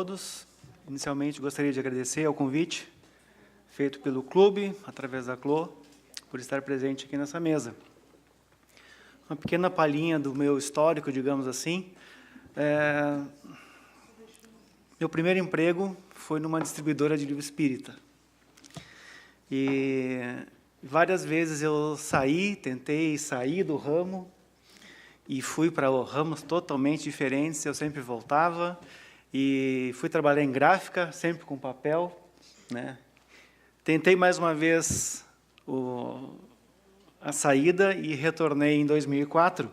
todos. Inicialmente, gostaria de agradecer ao convite feito pelo clube, através da CLO, por estar presente aqui nessa mesa. Uma pequena palhinha do meu histórico, digamos assim. Meu primeiro emprego foi numa distribuidora de livro espírita. E várias vezes eu tentei sair do ramo, e fui para ramos totalmente diferentes, eu sempre voltava, e fui trabalhar em gráfica, sempre com papel, né? Tentei mais uma vez a saída e retornei em 2004,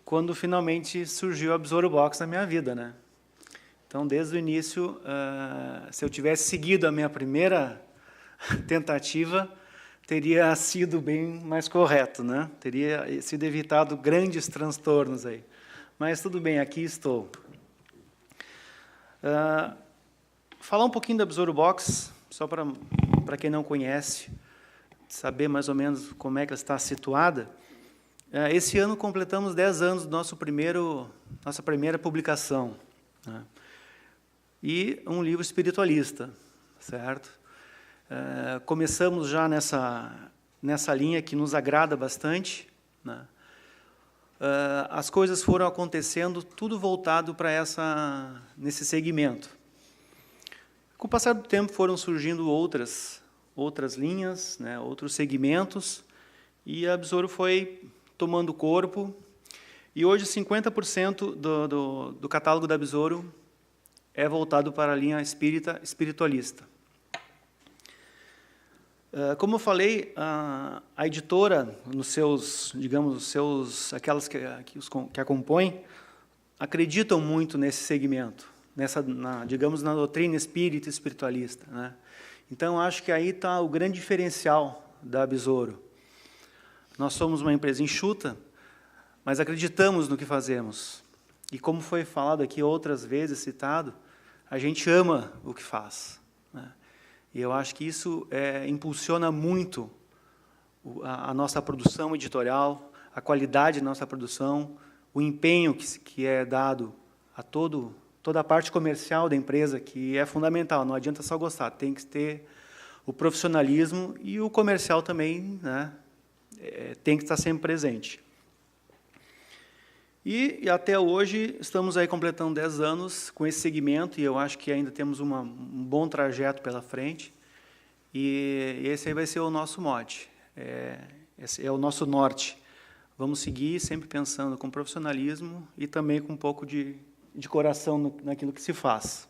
quando finalmente surgiu a Besouro Box na minha vida, né? Então, desde o início, se eu tivesse seguido a minha primeira tentativa, teria sido bem mais correto, né? Teria sido evitado grandes transtornos aí. Mas tudo bem, aqui estou. Falar um pouquinho da Besouro Box, só para quem não conhece, saber mais ou menos como é que ela está situada. Esse ano completamos 10 anos do nossa primeira publicação, né? E um livro espiritualista, certo? Começamos já nessa linha que nos agrada bastante, né? As coisas foram acontecendo, tudo voltado para nesse segmento. Com o passar do tempo foram surgindo outras linhas, né, outros segmentos, e a Besouro foi tomando corpo, e hoje 50% do catálogo da Besouro é voltado para a linha espiritualista. Como eu falei, a editora, aquelas que a compõem, acreditam muito nesse segmento, digamos, na doutrina espírita e espiritualista, né? Então, acho que aí está o grande diferencial da Besouro. Nós somos uma empresa enxuta, mas acreditamos no que fazemos. E como foi falado aqui outras vezes, citado, a gente ama o que faz, né? E eu acho que isso impulsiona muito a nossa produção editorial, a qualidade da nossa produção, o empenho que é dado a toda a parte comercial da empresa, que é fundamental. Não adianta só gostar, tem que ter o profissionalismo, e o comercial também, né, tem que estar sempre presente. E até hoje estamos aí completando 10 anos com esse segmento, e eu acho que ainda temos um bom trajeto pela frente, e esse aí vai ser o nosso mote, esse é o nosso norte. Vamos seguir sempre pensando com profissionalismo e também com um pouco de coração naquilo que se faz.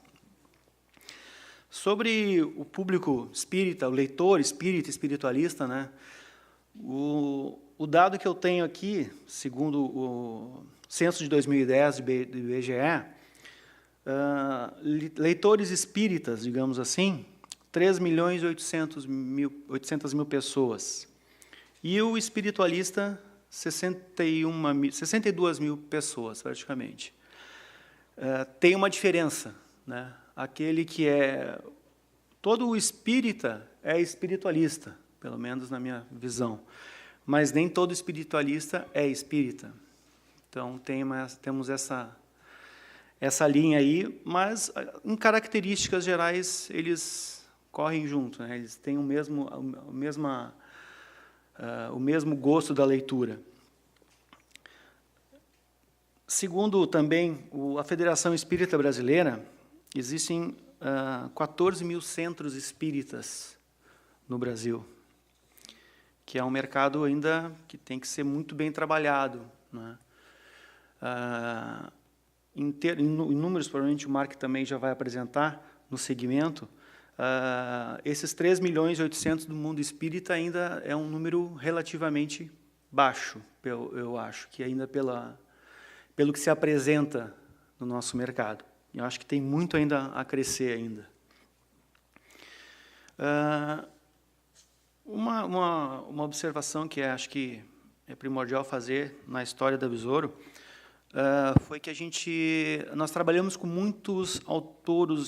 Sobre o público espírita, o leitor espírita, espiritualista, né, o dado que eu tenho aqui, segundo o censo de 2010 do IBGE, leitores espíritas, digamos assim, 3.800.000 pessoas. E o espiritualista, 62 mil pessoas, praticamente. Tem uma diferença, né? Aquele que todo o espírita é espiritualista, pelo menos na minha visão, mas nem todo espiritualista é espírita. Então, temos essa linha aí, mas, em características gerais, eles correm junto, né? Eles têm o mesmo gosto da leitura. Segundo também a Federação Espírita Brasileira, existem 14 mil centros espíritas no Brasil, que é um mercado ainda que tem que ser muito bem trabalhado, né? Em números, provavelmente o Mark também já vai apresentar no segmento, esses 3.800.000 do mundo espírita ainda é um número relativamente baixo, eu acho, que ainda pelo que se apresenta no nosso mercado. Eu acho que tem muito ainda a crescer ainda. Uma observação que acho que é primordial fazer na história da Besouro foi que nós trabalhamos com muitos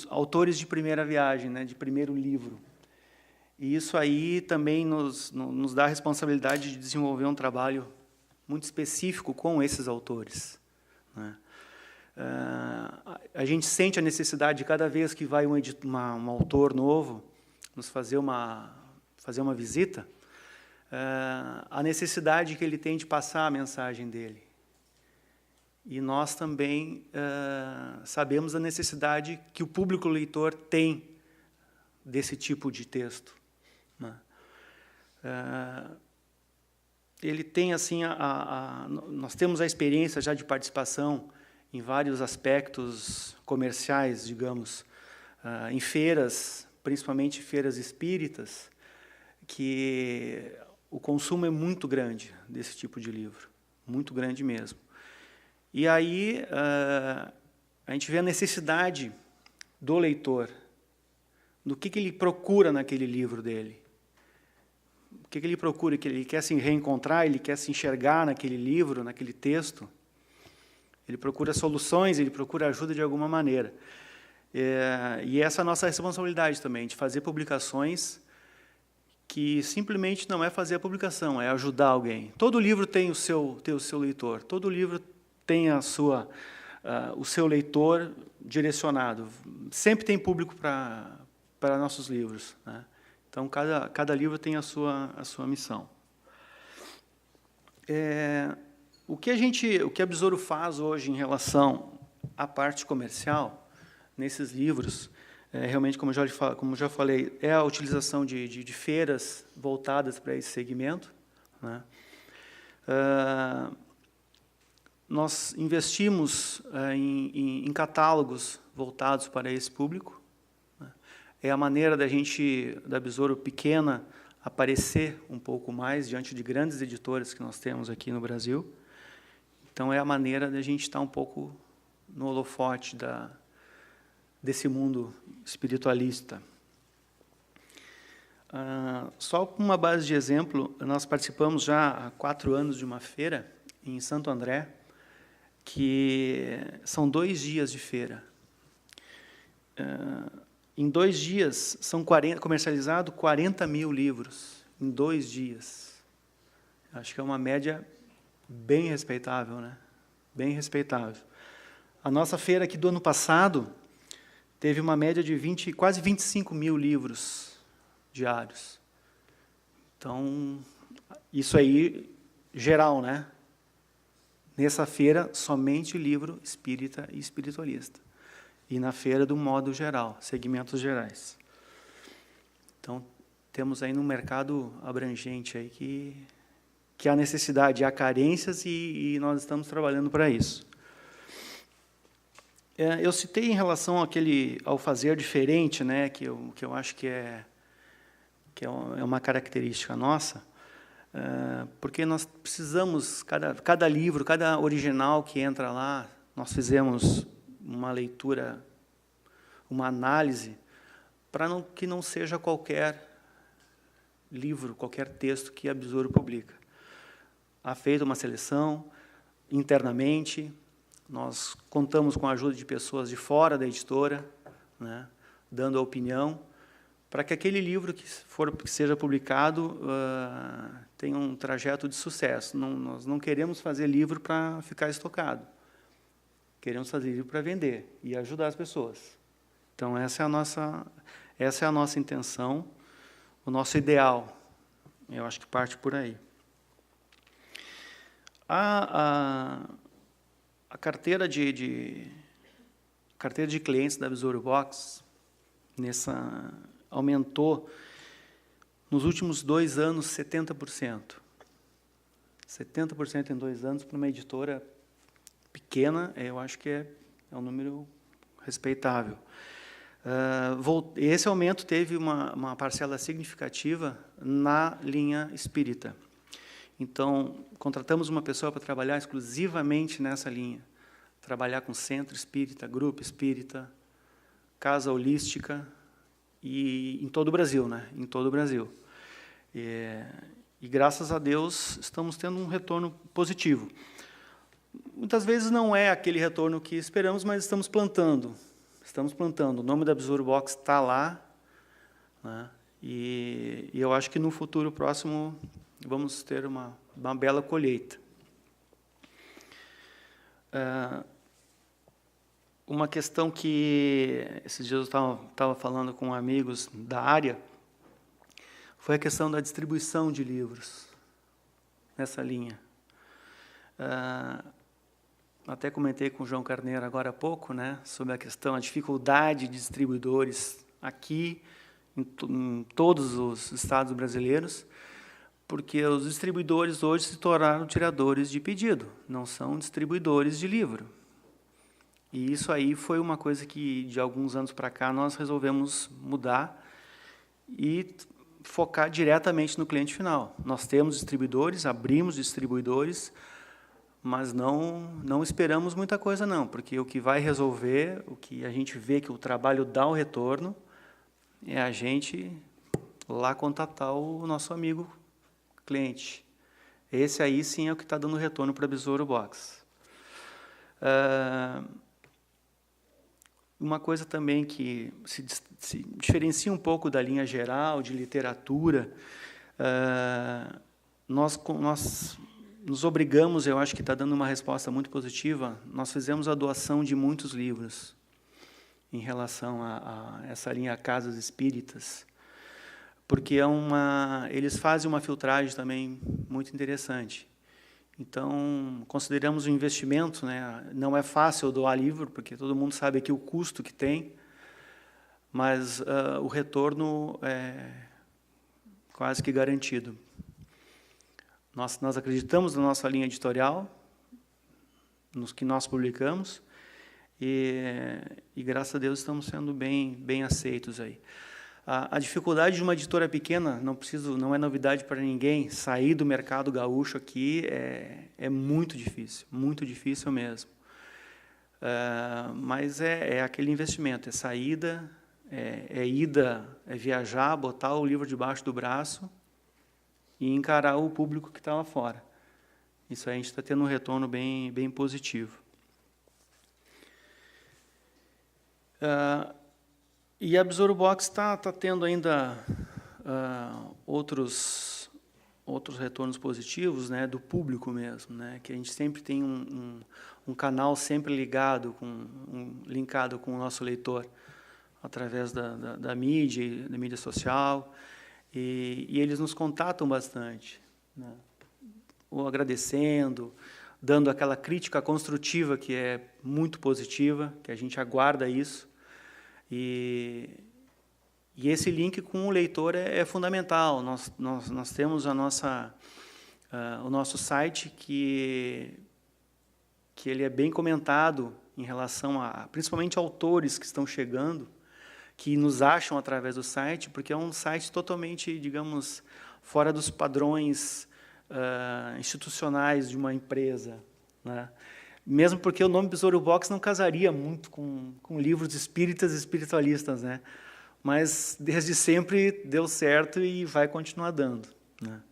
autores de primeira viagem, né, de primeiro livro. E isso aí também nos dá a responsabilidade de desenvolver um trabalho muito específico com esses autores, né? A gente sente a necessidade, de cada vez que vai um autor novo nos fazer uma visita, a necessidade que ele tem de passar a mensagem dele. E nós também sabemos a necessidade que o público leitor tem desse tipo de texto, né? Ele tem, assim, nós temos a experiência já de participação em vários aspectos comerciais, digamos, em feiras, principalmente feiras espíritas, que o consumo é muito grande desse tipo de livro, muito grande mesmo. E aí a gente vê a necessidade do leitor, do que ele procura naquele livro dele. O que ele procura? Que ele quer se reencontrar, ele quer se enxergar naquele livro, naquele texto. Ele procura soluções, ele procura ajuda de alguma maneira. E essa é a nossa responsabilidade também, de fazer publicações que simplesmente não é fazer a publicação, é ajudar alguém. Todo livro tem o seu leitor, todo livro tem o seu leitor direcionado. Sempre tem público para nossos livros, né? Então, cada livro tem a sua missão. O que a Besouro faz hoje em relação à parte comercial, nesses livros, realmente, como já falei, é a utilização de feiras voltadas para esse segmento, né? Nós investimos em catálogos voltados para esse público, né? É a maneira da Besouro pequena, aparecer um pouco mais diante de grandes editoras que nós temos aqui no Brasil. Então, é a maneira da gente estar um pouco no holofote desse mundo espiritualista. Só com uma base de exemplo, nós participamos já há 4 anos de uma feira em Santo André, que são 2 dias de feira. Em 2 dias, são comercializados 40 mil livros, em 2 dias. Acho que é uma média bem respeitável, né? Bem respeitável. A nossa feira aqui do ano passado teve uma média de quase 25 mil livros diários. Então, isso aí, geral, né? Nessa feira, somente livro espírita e espiritualista. E na feira, do modo geral, segmentos gerais. Então, temos aí um mercado abrangente aí que há necessidade, há carências e nós estamos trabalhando para isso. Eu citei em relação ao fazer diferente, né, que eu acho que é uma característica nossa, porque nós precisamos, cada livro, cada original que entra lá, nós fizemos uma leitura, uma análise, para que não seja qualquer livro, qualquer texto que a Besouro publica. Há feito uma seleção internamente, nós contamos com a ajuda de pessoas de fora da editora, né, dando a opinião, para que aquele livro que seja publicado tenha um trajeto de sucesso. Nós não queremos fazer livro para ficar estocado. Queremos fazer livro para vender e ajudar as pessoas. Então, essa é a nossa intenção, o nosso ideal. Eu acho que parte por aí. A carteira de clientes da Besouro Box aumentou nos últimos 2 anos 70%. 70% em 2 anos para uma editora pequena, eu acho que é um número respeitável. Esse aumento teve uma parcela significativa na linha espírita. Então, contratamos uma pessoa para trabalhar exclusivamente nessa linha, trabalhar com centro espírita, grupo espírita, casa holística, e em todo o Brasil, né? Em todo o Brasil. E graças a Deus estamos tendo um retorno positivo. Muitas vezes não é aquele retorno que esperamos, mas estamos plantando. Estamos plantando. O nome da Besouro Box está lá, né? E eu acho que no futuro próximo vamos ter uma bela colheita. uma questão que esses dias eu estava falando com amigos da área, foi a questão da distribuição de livros nessa linha. Até comentei com o João Carneiro agora há pouco, né, sobre a questão, a dificuldade de distribuidores aqui, em todos os estados brasileiros, porque os distribuidores hoje se tornaram tiradores de pedido, não são distribuidores de livro. E isso aí foi uma coisa que, de alguns anos para cá, nós resolvemos mudar e focar diretamente no cliente final. Nós temos distribuidores, abrimos distribuidores, mas não esperamos muita coisa, não, porque o que vai resolver, o que a gente vê que o trabalho dá o retorno, é a gente lá contatar o nosso amigo cliente. Esse aí, sim, é o que está dando retorno para a Besouro Box. Uma coisa também que se diferencia um pouco da linha geral de literatura, nós nos obrigamos, eu acho que está dando uma resposta muito positiva, nós fizemos a doação de muitos livros em relação a essa linha Casas Espíritas, porque eles fazem uma filtragem também muito interessante. Então, consideramos um investimento, né? Não é fácil doar livro, porque todo mundo sabe aqui o custo que tem, mas o retorno é quase que garantido. Nós acreditamos na nossa linha editorial, nos que nós publicamos, e graças a Deus estamos sendo bem aceitos aí. A dificuldade de uma editora pequena, não é novidade para ninguém, sair do mercado gaúcho aqui é muito difícil mesmo. Mas é aquele investimento, é saída, ida, é viajar, botar o livro debaixo do braço e encarar o público que está lá fora. Isso aí a gente está tendo um retorno bem positivo. E a Besouro Box está tendo ainda outros retornos positivos, né, do público mesmo, né, que a gente sempre tem um canal sempre linkado com o nosso leitor, através da mídia social, e eles nos contatam bastante, né, ou agradecendo, dando aquela crítica construtiva que é muito positiva, que a gente aguarda isso. E esse link com o leitor é fundamental. Nós temos o nosso site que ele é bem comentado em relação principalmente autores que estão chegando, que nos acham através do site, porque é um site totalmente, digamos, fora dos padrões institucionais de uma empresa, né? Mesmo porque o nome Besouro Box não casaria muito com livros espíritas e espiritualistas, né? Mas, desde sempre, deu certo e vai continuar dando, né?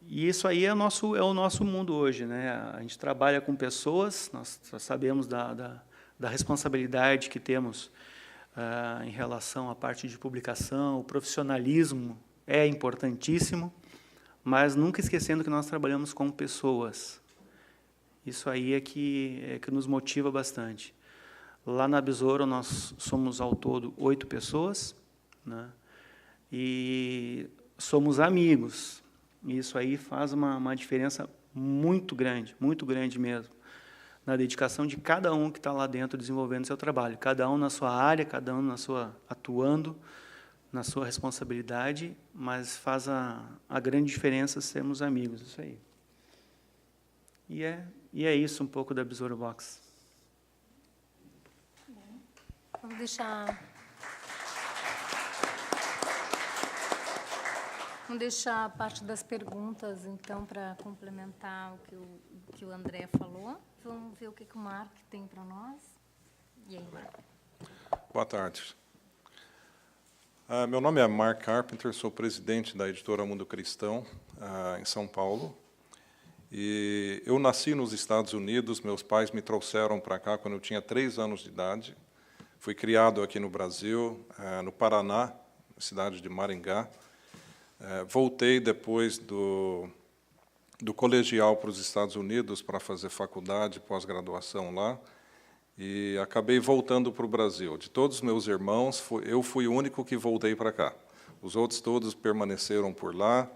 E isso aí é o nosso mundo hoje, né? A gente trabalha com pessoas, nós sabemos da responsabilidade que temos em relação à parte de publicação, o profissionalismo é importantíssimo, mas nunca esquecendo que nós trabalhamos com pessoas. Isso aí é que nos motiva bastante. Lá na Besouro, nós somos, ao todo, 8 pessoas, né? E somos amigos. Isso aí faz uma diferença muito grande mesmo, na dedicação de cada um que está lá dentro desenvolvendo seu trabalho. Cada um na sua área, cada um atuando na sua responsabilidade, mas faz a grande diferença sermos amigos, isso aí. E é isso um pouco da Besouro Box. Vamos deixar a parte das perguntas, então, para complementar o que o André falou. Vamos ver o que o Mark tem para nós. E aí, Mark? Boa tarde. Meu nome é Mark Carpenter, sou presidente da editora Mundo Cristão, em São Paulo. E eu nasci nos Estados Unidos, meus pais me trouxeram para cá quando eu tinha 3 anos de idade. Fui criado aqui no Brasil, no Paraná, na cidade de Maringá. Voltei depois do colegial para os Estados Unidos para fazer faculdade, pós-graduação lá. e acabei voltando para o Brasil. De todos os meus irmãos, eu fui o único que voltei para cá. Os outros todos permaneceram por lá,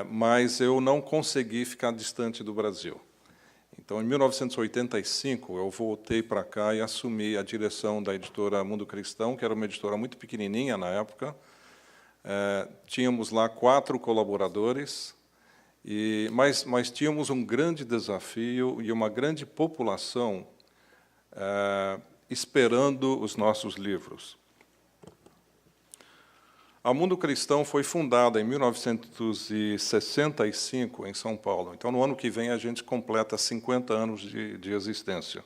mas eu não consegui ficar distante do Brasil. Então, em 1985, eu voltei para cá e assumi a direção da editora Mundo Cristão, que era uma editora muito pequenininha na época. Tínhamos lá 4 colaboradores, mas tínhamos um grande desafio e uma grande população esperando os nossos livros. A Mundo Cristão foi fundada em 1965, em São Paulo. Então, no ano que vem, a gente completa 50 anos de existência.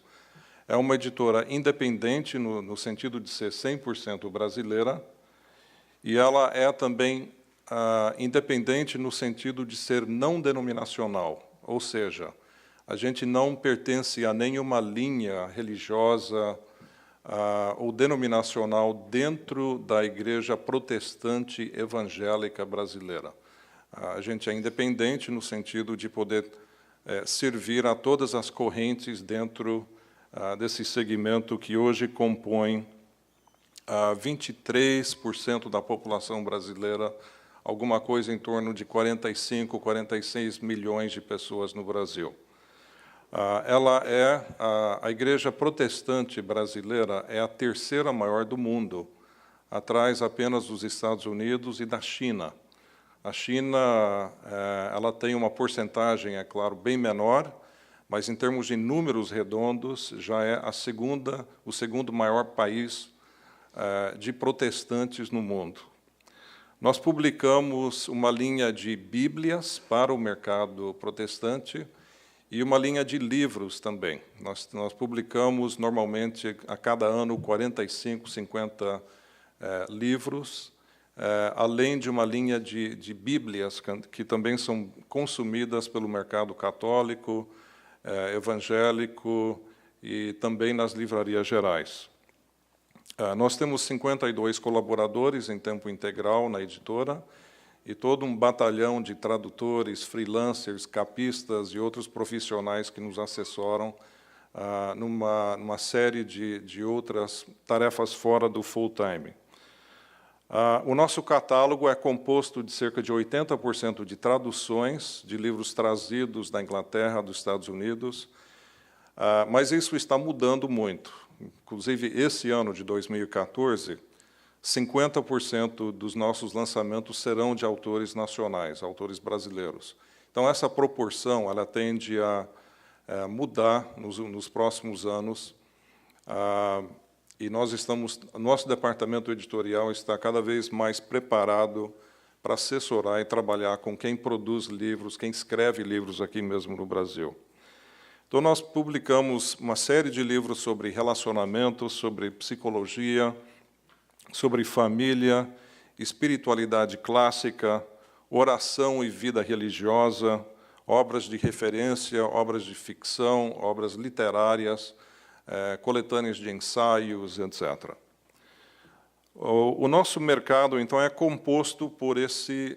É uma editora independente, no sentido de ser 100% brasileira, e ela é também independente no sentido de ser não denominacional, ou seja, a gente não pertence a nenhuma linha religiosa ou denominacional dentro da Igreja Protestante Evangélica Brasileira. A gente é independente no sentido de poder servir a todas as correntes dentro desse segmento que hoje compõe 23% da população brasileira, alguma coisa em torno de 45, 46 milhões de pessoas no Brasil. Ela é a Igreja Protestante Brasileira é a 3ª maior do mundo, atrás apenas dos Estados Unidos e da China. A China ela tem uma porcentagem, é claro, bem menor, mas em termos de números redondos já é o segundo maior país de protestantes no mundo. Nós publicamos uma linha de Bíblias para o mercado protestante e uma linha de livros também. Nós publicamos, normalmente, a cada ano, 45, 50 livros, além de uma linha de Bíblias, que também são consumidas pelo mercado católico, evangélico e também nas livrarias gerais. Nós temos 52 colaboradores em tempo integral na editora, e todo um batalhão de tradutores, freelancers, capistas e outros profissionais que nos assessoram numa série de outras tarefas fora do full-time. O nosso catálogo é composto de cerca de 80% de traduções de livros trazidos da Inglaterra, dos Estados Unidos, mas isso está mudando muito. Inclusive, esse ano de 2014, 50% dos nossos lançamentos serão de autores nacionais, autores brasileiros. Então, essa proporção ela tende a mudar nos próximos anos, e nosso departamento editorial está cada vez mais preparado para assessorar e trabalhar com quem produz livros, quem escreve livros aqui mesmo no Brasil. Então, nós publicamos uma série de livros sobre relacionamento, sobre psicologia, sobre família, espiritualidade clássica, oração e vida religiosa, obras de referência, obras de ficção, obras literárias, coletâneas de ensaios, etc. O nosso mercado, então, é composto por esse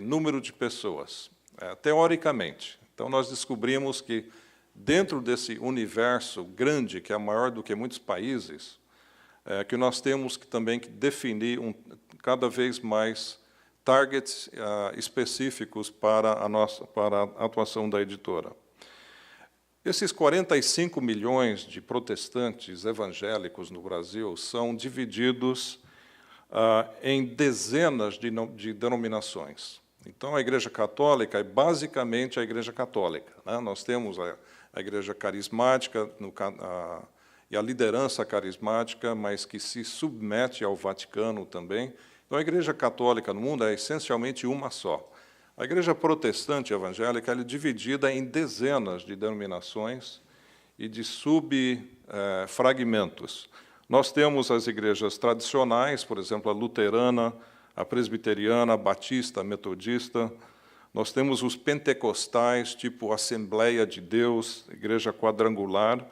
número de pessoas, teoricamente. Então, nós descobrimos que, dentro desse universo grande, que é maior do que muitos países, que nós temos também que definir cada vez mais targets específicos para a atuação da editora. Esses 45 milhões de protestantes evangélicos no Brasil são divididos em dezenas de denominações. Então, a Igreja Católica é basicamente a Igreja Católica, né? Nós temos a Igreja Carismática e a liderança carismática, mas que se submete ao Vaticano também. Então, a Igreja Católica no mundo é essencialmente uma só. A Igreja Protestante Evangélica é dividida em dezenas de denominações e de subfragmentos. Nós temos as igrejas tradicionais, por exemplo, a luterana, a presbiteriana, a batista, a metodista. Nós temos os pentecostais, tipo Assembleia de Deus, Igreja Quadrangular.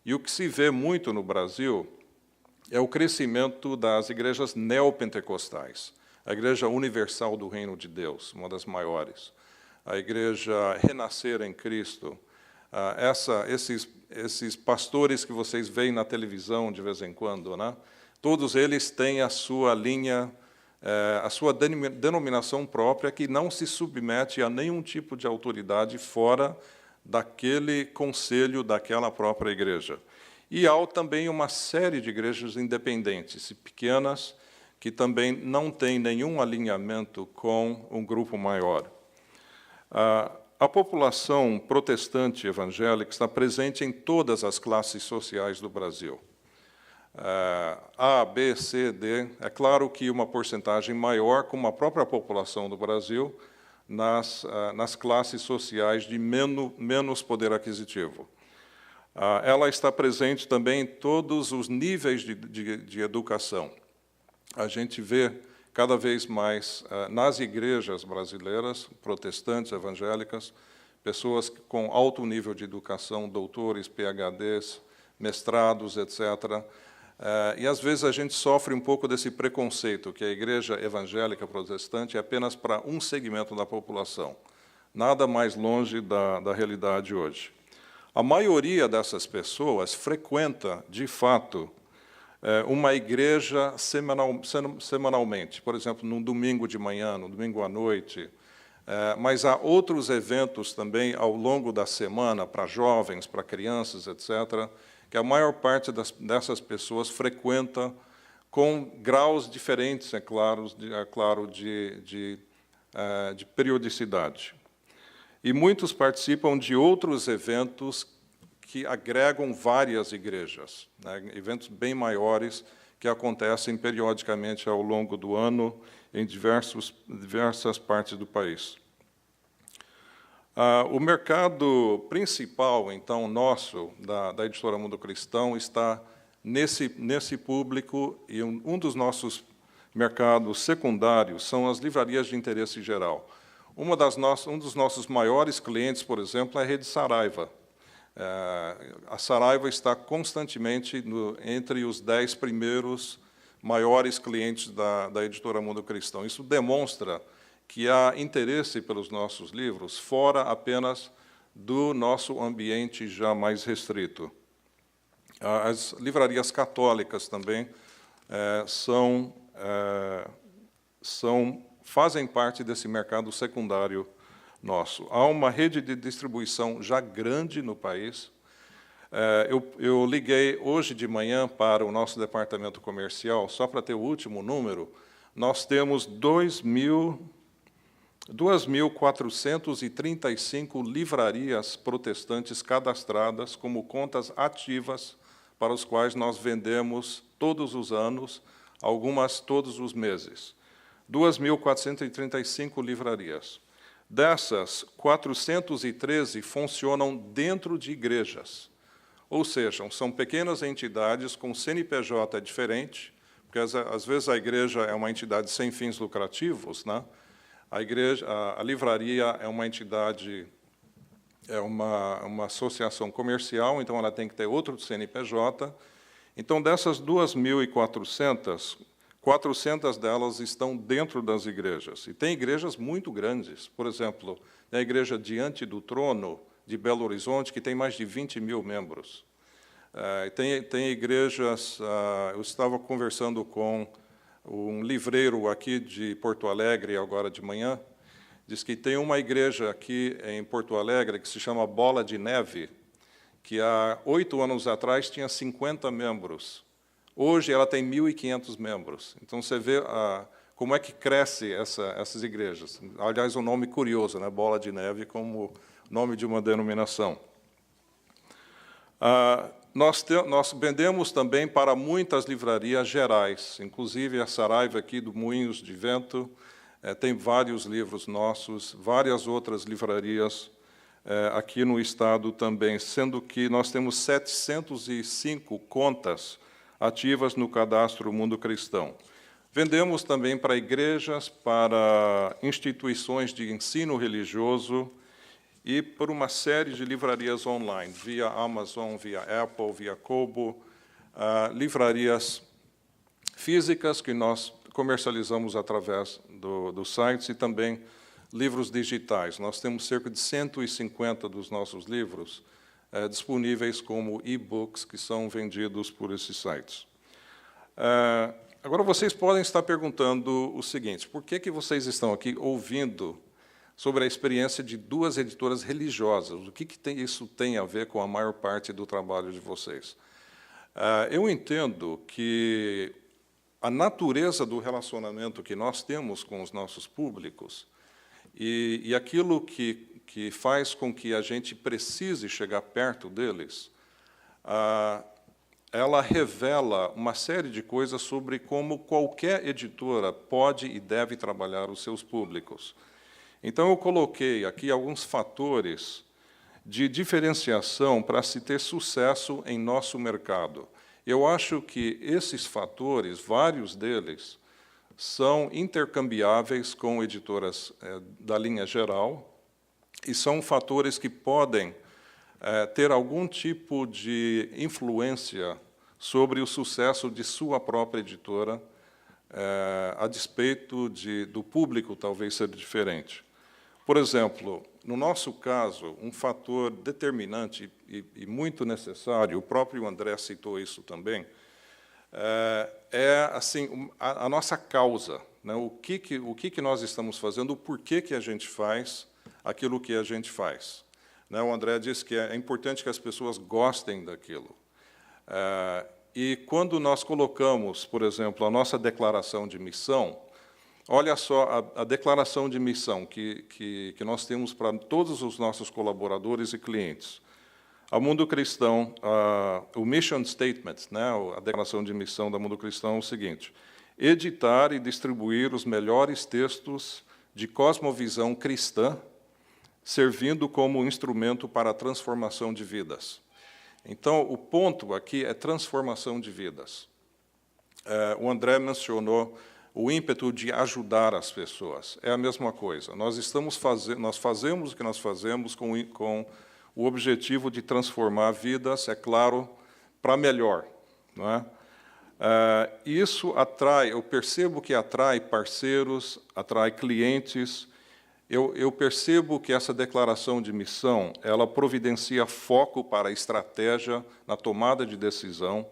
E o que se vê muito no Brasil é o crescimento das igrejas neopentecostais. A Igreja Universal do Reino de Deus, uma das maiores. A Igreja Renascer em Cristo. esses pastores que vocês veem na televisão de vez em quando, né? Todos eles têm a sua linha, a sua denominação própria, que não se submete a nenhum tipo de autoridade fora daquele conselho daquela própria igreja. E há também uma série de igrejas independentes e pequenas que também não têm nenhum alinhamento com um grupo maior. A população protestante evangélica está presente em todas as classes sociais do Brasil. A, B, C, D. É claro que uma porcentagem maior, como a própria população do Brasil, nas classes sociais de menos poder aquisitivo. Ela está presente também em todos os níveis de educação. A gente vê cada vez mais nas igrejas brasileiras, protestantes, evangélicas, pessoas com alto nível de educação, doutores, PhDs, mestrados, etc. E, às vezes, a gente sofre um pouco desse preconceito, que a igreja evangélica protestante é apenas para um segmento da população, nada mais longe da realidade hoje. A maioria dessas pessoas frequenta, de fato, uma igreja semanalmente, por exemplo, no domingo de manhã, no domingo à noite, mas há outros eventos também ao longo da semana, para jovens, para crianças, etc., que a maior parte dessas pessoas frequenta com graus diferentes, é claro, de periodicidade. E muitos participam de outros eventos que agregam várias igrejas, né, eventos bem maiores que acontecem periodicamente ao longo do ano em diversas partes do país. O mercado principal, então, nosso, da Editora Mundo Cristão, está nesse público, e um dos nossos mercados secundários são as livrarias de interesse geral. Um dos nossos maiores clientes, por exemplo, é a Rede Saraiva. A Saraiva está constantemente entre os 10 primeiros maiores clientes da Editora Mundo Cristão. Isso demonstra que há interesse pelos nossos livros fora apenas do nosso ambiente já mais restrito. As livrarias católicas também fazem parte desse mercado secundário nosso. Há uma rede de distribuição já grande no país. Eu liguei hoje de manhã para o nosso departamento comercial, só para ter o último número. Nós temos 2.435 livrarias protestantes cadastradas como contas ativas, para os quais nós vendemos todos os anos, algumas todos os meses. 2.435 livrarias. Dessas, 413 funcionam dentro de igrejas, ou seja, são pequenas entidades com CNPJ diferente, porque às vezes a igreja é uma entidade sem fins lucrativos, né? A livraria é uma entidade, é uma associação comercial, então ela tem que ter outro CNPJ. Então, dessas 2.400, 400 delas estão dentro das igrejas. E tem igrejas muito grandes. Por exemplo, tem a Igreja Diante do Trono, de Belo Horizonte, que tem mais de 20 mil membros. Tem igrejas... eu estava conversando com um livreiro aqui de Porto Alegre, agora de manhã, diz que tem uma igreja aqui em Porto Alegre que se chama Bola de Neve, que há 8 anos atrás tinha 50 membros. Hoje ela tem 1.500 membros. Então, você vê como é que cresce essas igrejas. Aliás, um nome curioso, né? Bola de Neve, como nome de uma denominação. Nós vendemos também para muitas livrarias gerais, inclusive a Saraiva aqui do Moinhos de Vento, tem vários livros nossos, várias outras livrarias aqui no estado também, sendo que nós temos 705 contas ativas no cadastro Mundo Cristão. Vendemos também para igrejas, para instituições de ensino religioso e por uma série de livrarias online, via Amazon, via Apple, via Kobo, livrarias físicas que nós comercializamos através dos sites e também livros digitais. Nós temos cerca de 150 dos nossos livros disponíveis como e-books que são vendidos por esses sites. Agora, vocês podem estar perguntando o seguinte: por que vocês estão aqui ouvindo sobre a experiência de 2 editoras religiosas? O que isso tem a ver com a maior parte do trabalho de vocês? Eu entendo que a natureza do relacionamento que nós temos com os nossos públicos e aquilo que faz com que a gente precise chegar perto deles, ela revela uma série de coisas sobre como qualquer editora pode e deve trabalhar os seus públicos. Então, eu coloquei aqui alguns fatores de diferenciação para se ter sucesso em nosso mercado. Eu acho que esses fatores, vários deles, são intercambiáveis com editoras da linha geral e são fatores que podem ter algum tipo de influência sobre o sucesso de sua própria editora, a despeito do público talvez ser diferente. Por exemplo, no nosso caso, um fator determinante e muito necessário, o próprio André citou isso também, assim, a nossa causa, né? O que nós estamos fazendo, o porquê que a gente faz aquilo que a gente faz. O André disse que é importante que as pessoas gostem daquilo. E quando nós colocamos, por exemplo, a nossa declaração de missão, olha só a declaração de missão que nós temos para todos os nossos colaboradores e clientes. A Mundo Cristão, o Mission Statement, a declaração de missão da Mundo Cristão é o seguinte: editar e distribuir os melhores textos de cosmovisão cristã, servindo como instrumento para a transformação de vidas. Então, o ponto aqui é transformação de vidas. O André mencionou o ímpeto de ajudar as pessoas. É a mesma coisa. Nós fazemos o que nós fazemos com o objetivo de transformar vidas, é claro, para melhor. Não é? Isso atrai, eu percebo que atrai parceiros, atrai clientes. Eu percebo que essa declaração de missão, ela providencia foco para a estratégia na tomada de decisão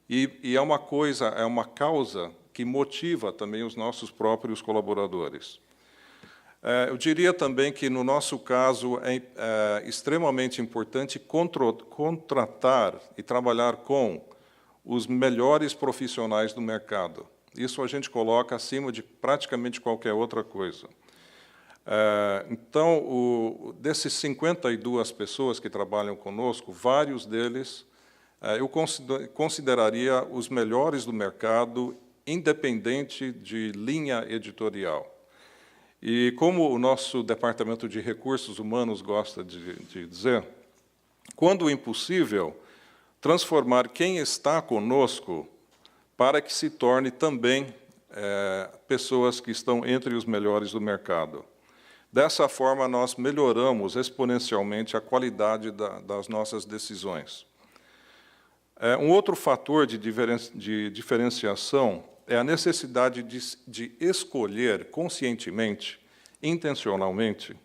e é uma causa que motiva também os nossos próprios colaboradores. Eu diria também que, no nosso caso, é extremamente importante contratar e trabalhar com os melhores profissionais do mercado. Isso a gente coloca acima de praticamente qualquer outra coisa. Então, desses 52 pessoas que trabalham conosco, vários deles eu consideraria os melhores do mercado, independente de linha editorial. E como o nosso Departamento de Recursos Humanos gosta de dizer, quando impossível, transformar quem está conosco para que se torne também pessoas que estão entre os melhores do mercado. Dessa forma, nós melhoramos exponencialmente a qualidade das nossas decisões. Um outro fator de diferenciação é a necessidade de escolher conscientemente, intencionalmente,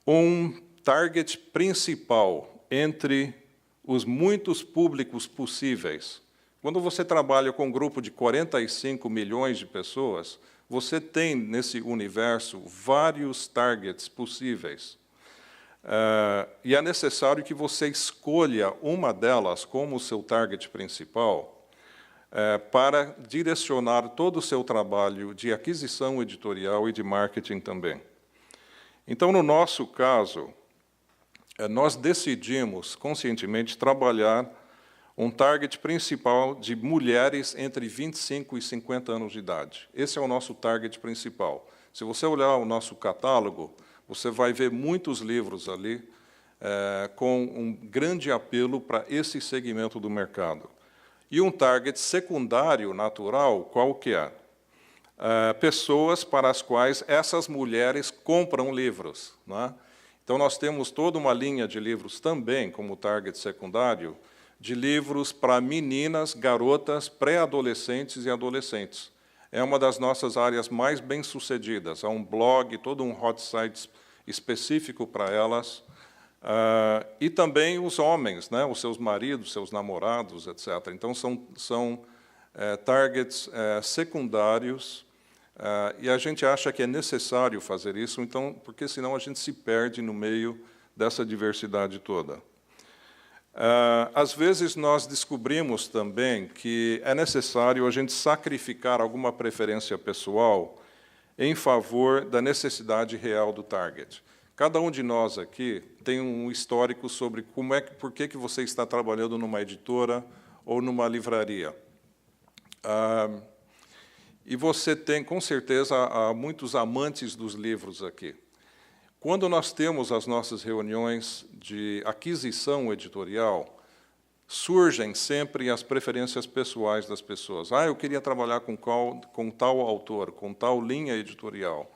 um target principal entre os muitos públicos possíveis. Quando você trabalha com um grupo de 45 milhões de pessoas, você tem, nesse universo, vários targets possíveis. E é necessário que você escolha uma delas como seu target principal para direcionar todo o seu trabalho de aquisição editorial e de marketing também. Então, no nosso caso, nós decidimos conscientemente trabalhar um target principal de mulheres entre 25 e 50 anos de idade. Esse é o nosso target principal. Se você olhar o nosso catálogo, você vai ver muitos livros ali com um grande apelo para esse segmento do mercado. E um target secundário natural, qual que é? Pessoas para as quais essas mulheres compram livros. Não é? Então, nós temos toda uma linha de livros também, como target secundário, de livros para meninas, garotas, pré-adolescentes e adolescentes. É uma das nossas áreas mais bem-sucedidas. Há um blog, todo um hot site específico para elas. E também os homens, né, os seus maridos, seus namorados, etc. Então, são targets secundários, e a gente acha que é necessário fazer isso, então, porque senão a gente se perde no meio dessa diversidade toda. Às vezes, nós descobrimos também que é necessário a gente sacrificar alguma preferência pessoal em favor da necessidade real do target. Cada um de nós aqui tem um histórico sobre por que você está trabalhando numa editora ou numa livraria. E você tem, com certeza, há muitos amantes dos livros aqui. Quando nós temos as nossas reuniões de aquisição editorial, surgem sempre as preferências pessoais das pessoas. Eu queria trabalhar com tal autor, com tal linha editorial.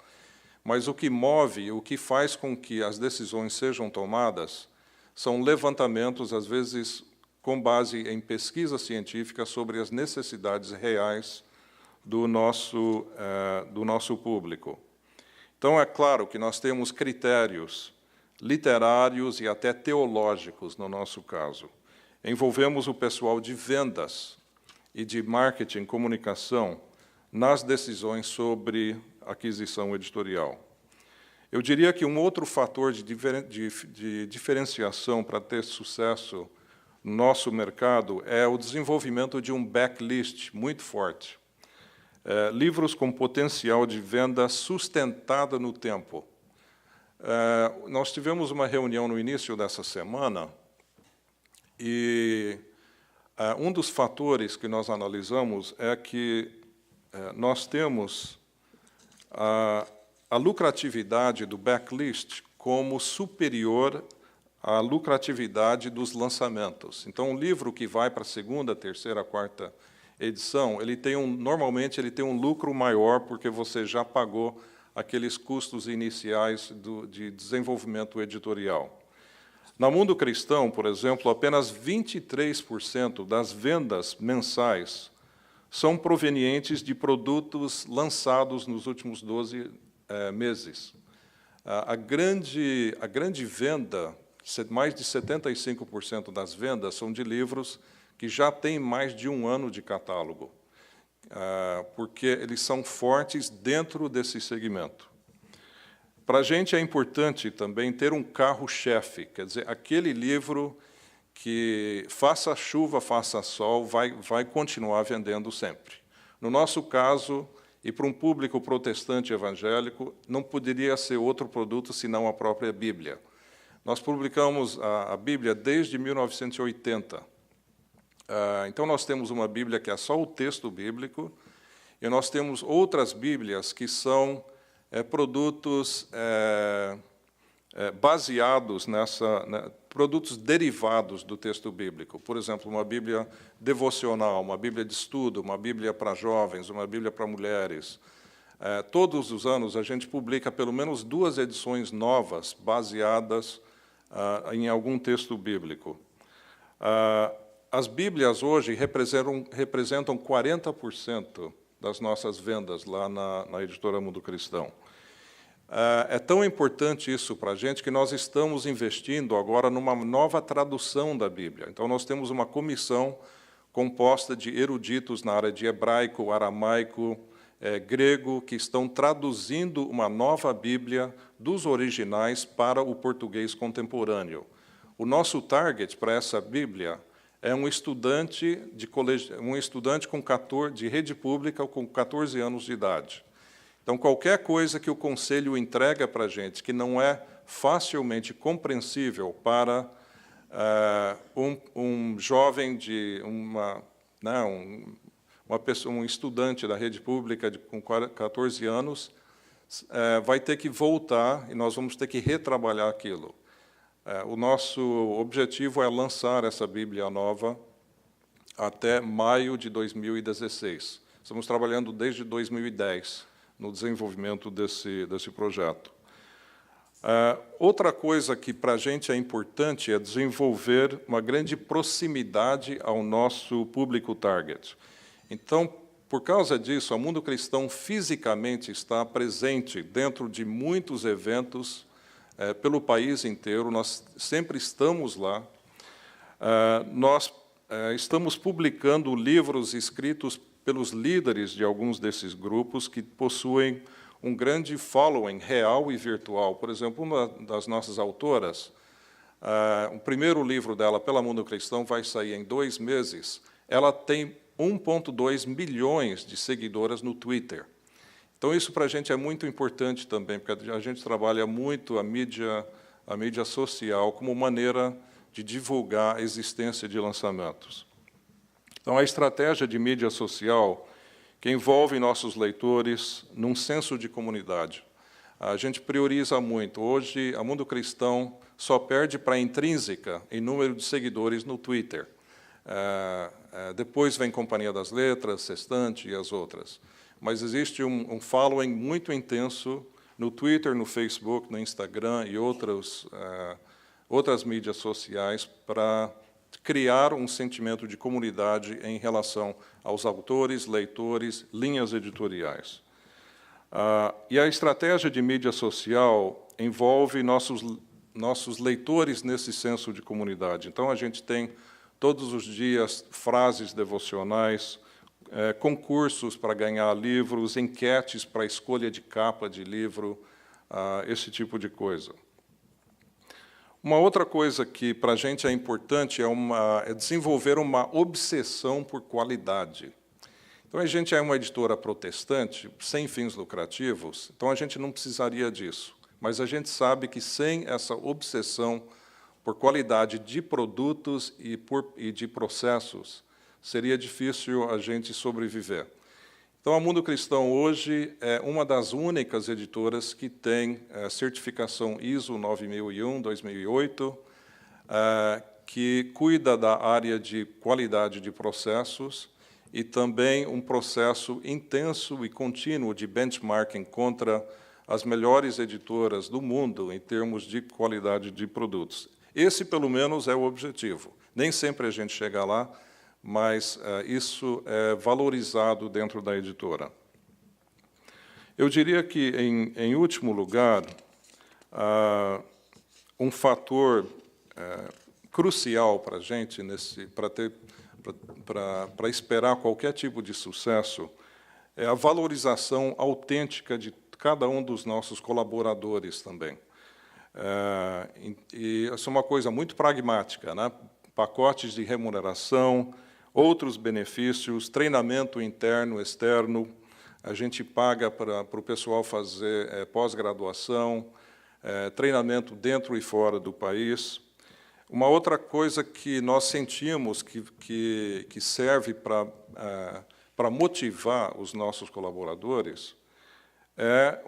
Mas o que move, o que faz com que as decisões sejam tomadas, são levantamentos, às vezes, com base em pesquisa científica sobre as necessidades reais do nosso público. Então, é claro que nós temos critérios literários e até teológicos, no nosso caso. Envolvemos o pessoal de vendas e de marketing, comunicação, nas decisões sobre aquisição editorial. Eu diria que um outro fator de diferenciação para ter sucesso no nosso mercado é o desenvolvimento de um backlist muito forte. Livros com potencial de venda sustentada no tempo. Nós tivemos uma reunião no início dessa semana e um dos fatores que nós analisamos é que nós temos a lucratividade do backlist como superior à lucratividade dos lançamentos. Então, um livro que vai para a segunda, terceira, quarta edição, normalmente ele tem um lucro maior porque você já pagou aqueles custos iniciais de desenvolvimento editorial. No mundo cristão, por exemplo, apenas 23% das vendas mensais são provenientes de produtos lançados nos últimos 12 meses. A grande venda, mais de 75% das vendas, são de livros que já têm mais de um ano de catálogo, porque eles são fortes dentro desse segmento. Para a gente é importante também ter um carro-chefe, quer dizer, aquele livro que, faça chuva, faça sol, vai continuar vendendo sempre. No nosso caso, e para um público protestante evangélico, não poderia ser outro produto senão a própria Bíblia. Nós publicamos a Bíblia desde 1980. Então, nós temos uma Bíblia que é só o texto bíblico, e nós temos outras Bíblias que são produtos baseados produtos derivados do texto bíblico. Por exemplo, uma Bíblia devocional, uma Bíblia de estudo, uma Bíblia para jovens, uma Bíblia para mulheres. Todos os anos a gente publica pelo menos 2 edições novas baseadas em algum texto bíblico. As Bíblias hoje representam 40% das nossas vendas lá na Editora Mundo Cristão. É tão importante isso para a gente que nós estamos investindo agora numa nova tradução da Bíblia. Então, nós temos uma comissão composta de eruditos na área de hebraico, aramaico, grego, que estão traduzindo uma nova Bíblia dos originais para o português contemporâneo. O nosso target para essa Bíblia é um estudante de rede pública com 14 anos de idade. Então, qualquer coisa que o Conselho entrega para a gente que não é facilmente compreensível para um jovem um estudante da rede pública com 14 anos, vai ter que voltar e nós vamos ter que retrabalhar aquilo. O nosso objetivo é lançar essa Bíblia nova até maio de 2016. Estamos trabalhando desde 2010 no desenvolvimento desse projeto. Outra coisa que para a gente é importante é desenvolver uma grande proximidade ao nosso público target. Então, por causa disso, o Mundo Cristão fisicamente está presente dentro de muitos eventos pelo país inteiro, nós sempre estamos lá. Nós estamos publicando livros escritos pelos líderes de alguns desses grupos que possuem um grande following real e virtual. Por exemplo, uma das nossas autoras, o primeiro livro dela, Pela Mundo Cristão, vai sair em 2 meses. Ela tem 1,2 milhões de seguidoras no Twitter. Então, isso para a gente é muito importante também, porque a gente trabalha muito a mídia social como maneira de divulgar a existência de lançamentos. Então, a estratégia de mídia social que envolve nossos leitores num senso de comunidade. A gente prioriza muito. Hoje, a Mundo Cristão só perde para a Intrínseca em número de seguidores no Twitter. Depois vem Companhia das Letras, Sextante e as outras. Mas existe um following muito intenso no Twitter, no Facebook, no Instagram e outras mídias sociais para criar um sentimento de comunidade em relação aos autores, leitores, linhas editoriais. E a estratégia de mídia social envolve nossos leitores nesse senso de comunidade. Então, a gente tem, todos os dias, frases devocionais, concursos para ganhar livros, enquetes para escolha de capa de livro, esse tipo de coisa. Uma outra coisa que para a gente é importante é desenvolver uma obsessão por qualidade. Então, a gente é uma editora protestante, sem fins lucrativos, então a gente não precisaria disso. Mas a gente sabe que sem essa obsessão por qualidade de produtos e de processos, seria difícil a gente sobreviver. Então, a Mundo Cristão hoje é uma das únicas editoras que tem certificação ISO 9001-2008, que cuida da área de qualidade de processos e também um processo intenso e contínuo de benchmarking contra as melhores editoras do mundo em termos de qualidade de produtos. Esse, pelo menos, é o objetivo. Nem sempre a gente chega lá, mas isso é valorizado dentro da editora. Eu diria que, em último lugar, um fator crucial para a gente, para esperar qualquer tipo de sucesso, é a valorização autêntica de cada um dos nossos colaboradores também. E isso é uma coisa muito pragmática, né? Pacotes de remuneração, outros benefícios, treinamento interno, externo, a gente paga para o pessoal fazer pós-graduação, treinamento dentro e fora do país. Uma outra coisa que nós sentimos que serve para motivar os nossos colaboradores é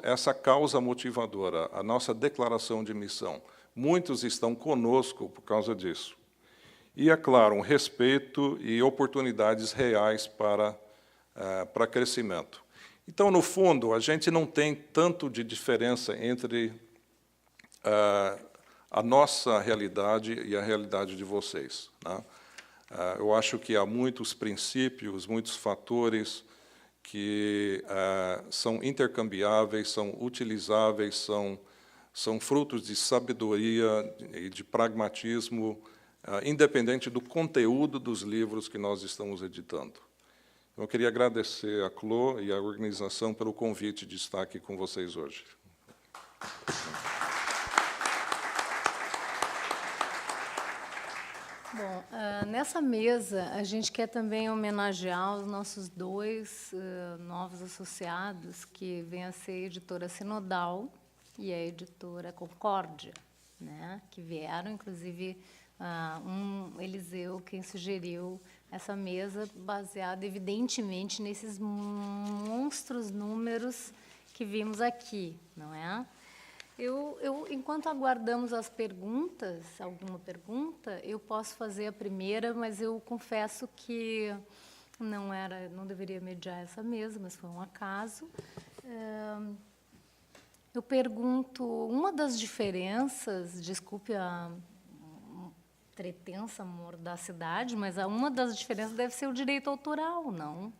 essa causa motivadora, a nossa declaração de missão. Muitos estão conosco por causa disso. E, é claro, um respeito e oportunidades reais para crescimento. Então, no fundo, a gente não tem tanto de diferença entre a nossa realidade e a realidade de vocês, né? Eu acho que há muitos princípios, muitos fatores que são intercambiáveis, são utilizáveis, são frutos de sabedoria e de pragmatismo, independente do conteúdo dos livros que nós estamos editando. Então, eu queria agradecer a Clô e a organização pelo convite de estar aqui com vocês hoje. Bom, nessa mesa, a gente quer também homenagear os nossos 2 novos associados, que vêm a ser a editora Sinodal e a editora Concórdia, né, que vieram, inclusive, Eliseu, quem sugeriu essa mesa, baseada, evidentemente, nesses monstros números que vimos aqui, não é? Enquanto aguardamos as perguntas, alguma pergunta, eu posso fazer a primeira, mas eu confesso que não deveria mediar essa mesa, mas foi um acaso. Eu pergunto, uma das diferenças, desculpe a pretensa mordacidade, mas uma das diferenças deve ser o direito autoral, não?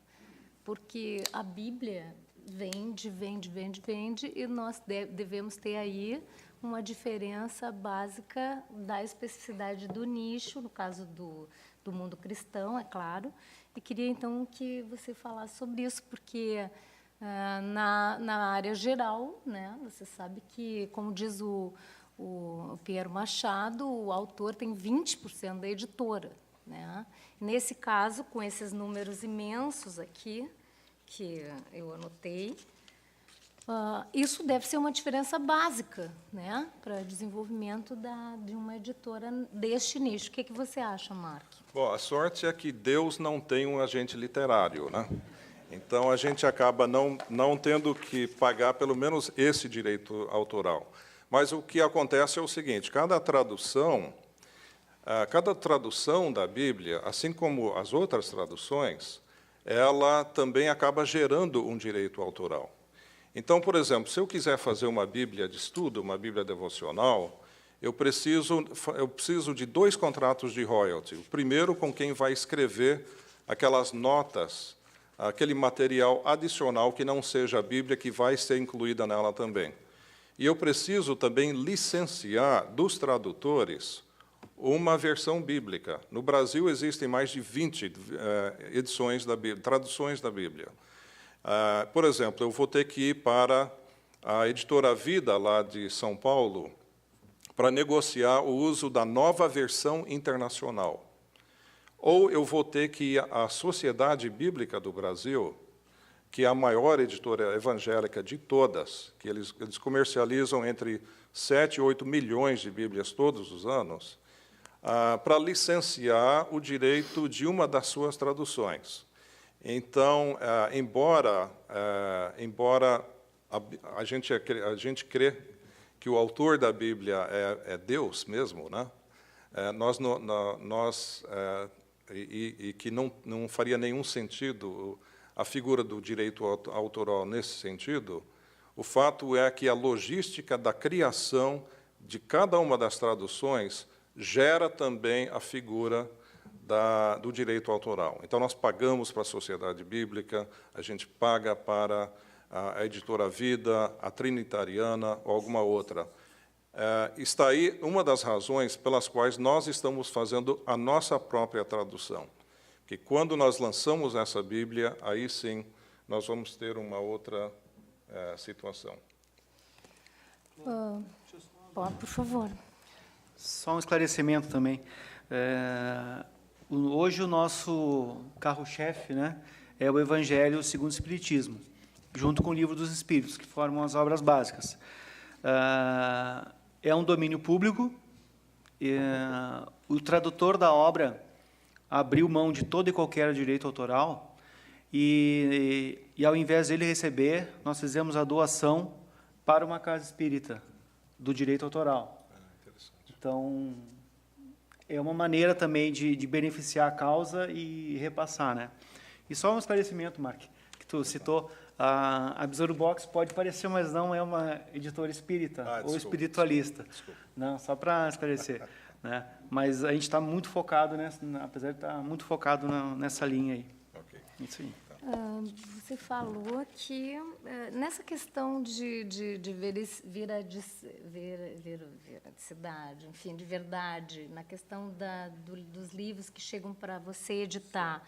Porque a Bíblia vende, e nós devemos ter aí uma diferença básica da especificidade do nicho, no caso do mundo cristão, é claro, e queria, então, que você falasse sobre isso, porque na área geral, né, você sabe que, como diz o Piero Machado, o autor tem 20% da editora, né? Nesse caso, com esses números imensos aqui, que eu anotei, isso deve ser uma diferença básica, né, para o desenvolvimento de uma editora deste nicho. O que você acha, Mark? Bom, a sorte é que Deus não tem um agente literário, né? Então, a gente acaba não tendo que pagar pelo menos esse direito autoral. Mas o que acontece é o seguinte, cada tradução da Bíblia, assim como as outras traduções, ela também acaba gerando um direito autoral. Então, por exemplo, se eu quiser fazer uma Bíblia de estudo, uma Bíblia devocional, eu preciso de 2 contratos de royalty. O primeiro com quem vai escrever aquelas notas, aquele material adicional que não seja a Bíblia, que vai ser incluída nela também. E eu preciso também licenciar dos tradutores uma versão bíblica. No Brasil existem mais de 20 edições da Bíblia, traduções da Bíblia. Por exemplo, eu vou ter que ir para a Editora Vida, lá de São Paulo, para negociar o uso da nova versão internacional. Ou eu vou ter que ir à Sociedade Bíblica do Brasil, que é a maior editora evangélica de todas, que eles comercializam entre 7 e 8 milhões de Bíblias todos os anos, para licenciar o direito de uma das suas traduções. Então, embora a gente crê que o autor da Bíblia é Deus mesmo, né? E que não faria nenhum sentido a figura do direito autoral nesse sentido, o fato é que a logística da criação de cada uma das traduções gera também a figura do direito autoral. Então, nós pagamos para a Sociedade Bíblica, a gente paga para a Editora Vida, a Trinitariana ou alguma outra. Está aí uma das razões pelas quais nós estamos fazendo a nossa própria tradução. Que quando nós lançamos essa Bíblia, aí sim nós vamos ter uma outra situação. Por favor. Só um esclarecimento também. Hoje o nosso carro-chefe, né, é o Evangelho segundo o Espiritismo, junto com o Livro dos Espíritos, que formam as obras básicas. É um domínio público. O tradutor da obra abriu mão de todo e qualquer direito autoral e ao invés de ele receber, nós fizemos a doação para uma casa espírita do direito autoral. Então, é uma maneira também de beneficiar a causa e repassar, né? E só um esclarecimento, Mark, que tu citou, a Besouro Box pode parecer, mas não é uma editora espírita ou espiritualista. Desculpa. Não, só para esclarecer. Né? Mas a gente está muito focado, apesar de estar muito focado nessa linha aí. Okay. Isso aí. Você falou que, nessa questão de vericidade, enfim, de verdade, na questão dos livros que chegam para você editar,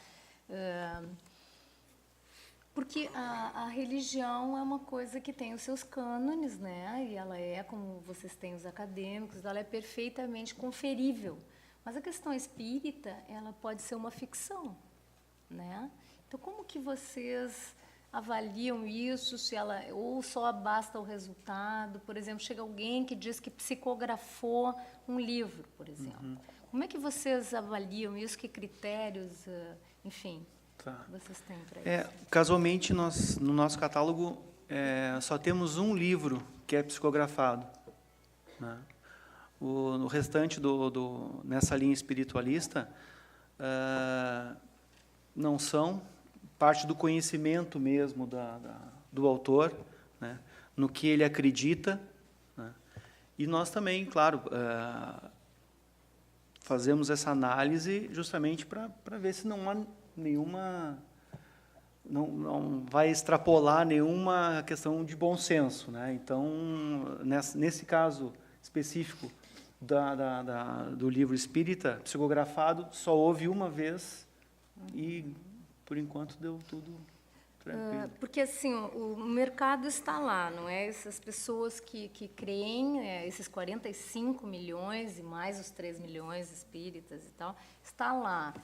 porque a religião é uma coisa que tem os seus cânones, né? E ela é, como vocês têm os acadêmicos, ela é perfeitamente conferível. Mas a questão espírita, ela pode ser uma ficção, né? Então, como que vocês avaliam isso? Ou só basta o resultado? Por exemplo, chega alguém que diz que psicografou um livro, por exemplo. Uhum. Como é que vocês avaliam isso? Que critérios, enfim, vocês têm para isso? Casualmente, no nosso catálogo, só temos um livro que é psicografado, né? O restante, nessa linha espiritualista, não são parte do conhecimento mesmo do autor, né, no que ele acredita, né, e nós também, claro, fazemos essa análise justamente para ver se não há nenhuma não vai extrapolar nenhuma questão de bom senso, né? Então, nesse caso específico do livro espírita, psicografado, só houve uma vez e, por enquanto, deu tudo tranquilo. Porque, assim, o mercado está lá, não é? Essas pessoas que creem, esses 45 milhões e mais os 3 milhões espíritas e tal, está lá.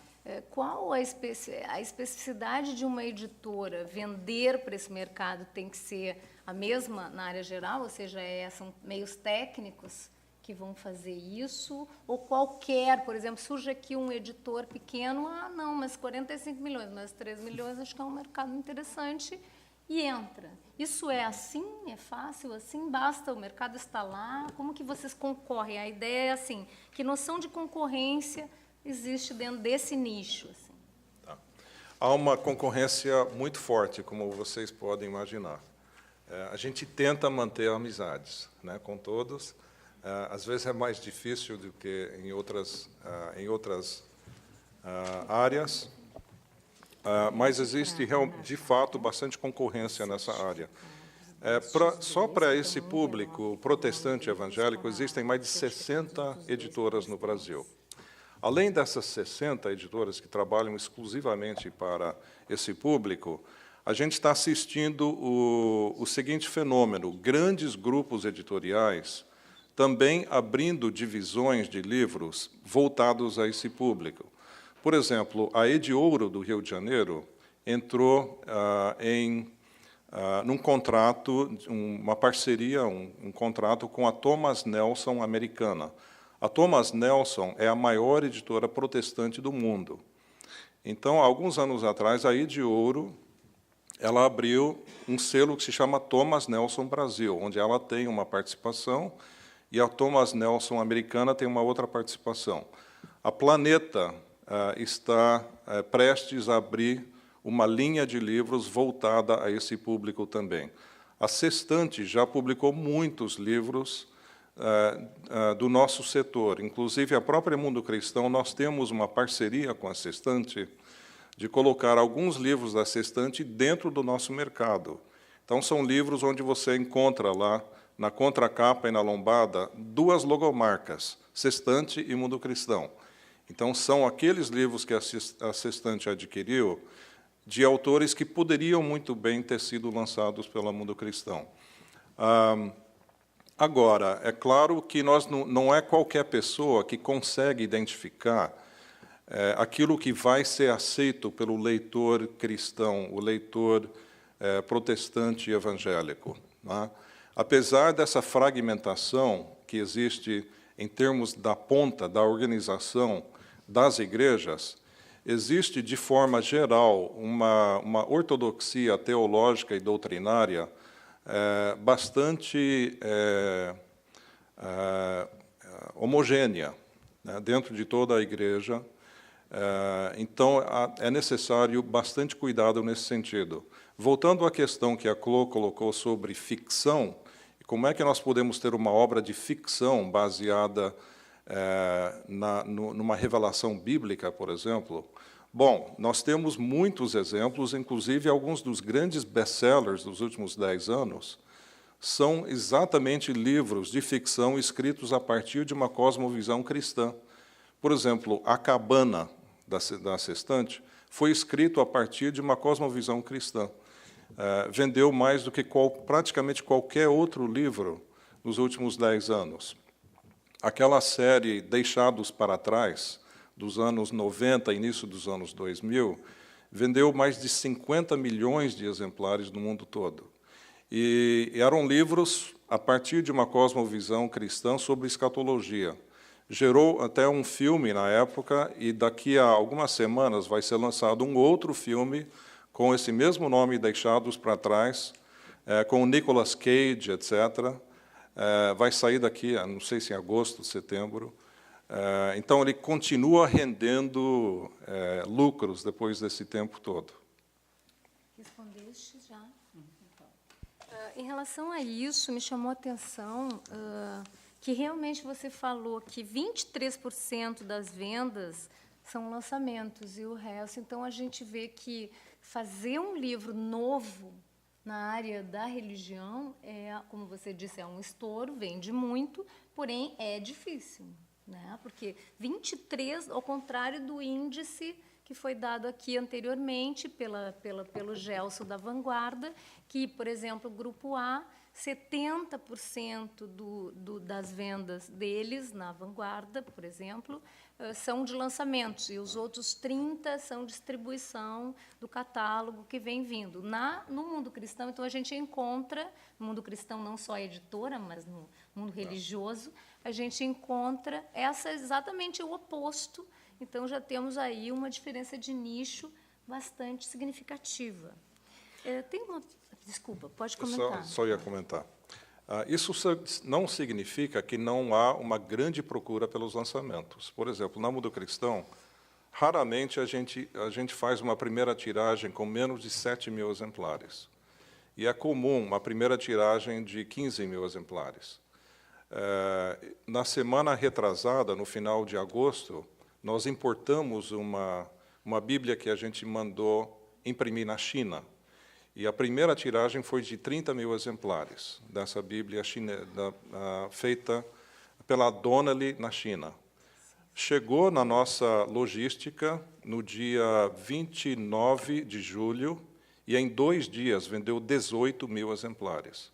Qual a especificidade de uma editora vender para esse mercado tem que ser a mesma na área geral, ou seja, são meios técnicos que vão fazer isso, ou qualquer, por exemplo, surge aqui um editor pequeno, não, mas 45 milhões, mas 3 milhões, acho que é um mercado interessante, e entra. Isso é assim? É fácil assim? Basta, o mercado está lá? Como que vocês concorrem? A ideia é assim, que noção de concorrência existe dentro desse nicho? Assim? Tá. Há uma concorrência muito forte, como vocês podem imaginar. A gente tenta manter amizades, né, com todos. Às vezes é mais difícil do que em outras áreas, mas existe, de fato, bastante concorrência nessa área. Só para esse público protestante evangélico, existem mais de 60 editoras no Brasil. Além dessas 60 editoras que trabalham exclusivamente para esse público, a gente está assistindo o seguinte fenômeno: grandes grupos editoriais também abrindo divisões de livros voltados a esse público. Por exemplo, a Ediouro, do Rio de Janeiro, entrou num contrato, uma parceria, um contrato com a Thomas Nelson americana. A Thomas Nelson é a maior editora protestante do mundo. Então, há alguns anos atrás, a Ediouro, ela abriu um selo que se chama Thomas Nelson Brasil, onde ela tem uma participação, e a Thomas Nelson americana tem uma outra participação. A Planeta está prestes a abrir uma linha de livros voltada a esse público também. A Sextante já publicou muitos livros do nosso setor. Inclusive, a própria Mundo Cristão, nós temos uma parceria com a Sextante de colocar alguns livros da Sextante dentro do nosso mercado. Então, são livros onde você encontra lá, na contracapa e na lombada, duas logomarcas, Sextante e Mundo Cristão. Então, são aqueles livros que a Sextante adquiriu de autores que poderiam muito bem ter sido lançados pela Mundo Cristão. Agora, é claro que não é qualquer pessoa que consegue identificar aquilo que vai ser aceito pelo leitor cristão, o leitor protestante e evangélico, né? Apesar dessa fragmentação que existe em termos da ponta da organização das igrejas, existe, de forma geral, uma ortodoxia teológica e doutrinária bastante homogênea, né, dentro de toda a igreja. Então, é necessário bastante cuidado nesse sentido. Voltando à questão que a Clô colocou sobre ficção, como é que nós podemos ter uma obra de ficção baseada numa revelação bíblica, por exemplo? Bom, nós temos muitos exemplos, inclusive alguns dos grandes best-sellers dos últimos 10 anos são exatamente livros de ficção escritos a partir de uma cosmovisão cristã. Por exemplo, A Cabana, da Sextante, foi escrito a partir de uma cosmovisão cristã. Vendeu mais do que praticamente qualquer outro livro nos últimos 10 anos. Aquela série Deixados para Trás, dos anos 90, início dos anos 2000, vendeu mais de 50 milhões de exemplares no mundo todo. E eram livros a partir de uma cosmovisão cristã sobre escatologia. Gerou até um filme na época, e daqui a algumas semanas vai ser lançado um outro filme com esse mesmo nome, Deixados para Trás, com o Nicolas Cage, etc. Vai sair daqui, não sei se em agosto, setembro. Então, ele continua rendendo lucros depois desse tempo todo. Respondeste já? Em relação a isso, me chamou a atenção que realmente você falou que 23% das vendas são lançamentos, e o resto, então a gente vê que fazer um livro novo na área da religião como você disse, é um estouro, vende muito, porém é difícil, né? Porque 23, ao contrário do índice que foi dado aqui anteriormente pelo Gelson da Vanguarda, que, por exemplo, o Grupo A, 70% das vendas deles na Vanguarda, por exemplo, são de lançamentos, e os outros 30% são distribuição do catálogo que vem vindo. No mundo cristão, então, a gente encontra, no mundo cristão não só a editora, mas no mundo religioso, a gente encontra exatamente o oposto. Então, já temos aí uma diferença de nicho bastante significativa. Desculpa, pode comentar. Só ia comentar. Isso não significa que não há uma grande procura pelos lançamentos. Por exemplo, na Mundo Cristão, raramente a gente faz uma primeira tiragem com menos de 7.000 exemplares. E é comum uma primeira tiragem de 15.000 exemplares. Na semana retrasada, no final de agosto, nós importamos uma Bíblia que a gente mandou imprimir na China. E a primeira tiragem foi de 30.000 exemplares dessa Bíblia feita pela Donnelly na China. Chegou na nossa logística no dia 29 de julho e, em 2 dias, vendeu 18.000 exemplares.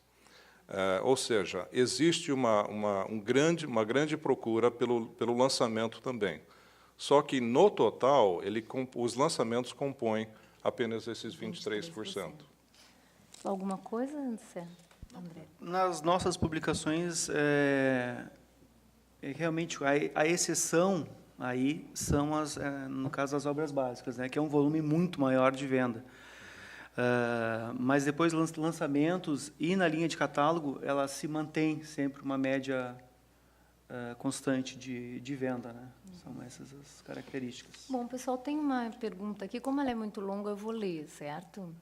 Ou seja, existe uma grande procura pelo lançamento também. Só que, no total, os lançamentos compõem apenas esses 23%. Alguma coisa, André? Nas nossas publicações, realmente, a exceção aí são, no caso, as obras básicas, né, que é um volume muito maior de venda. Mas depois, lançamentos e na linha de catálogo, ela se mantém sempre uma média constante de venda, né? São essas as características. Bom, pessoal, tem uma pergunta aqui, como ela é muito longa, eu vou ler, certo?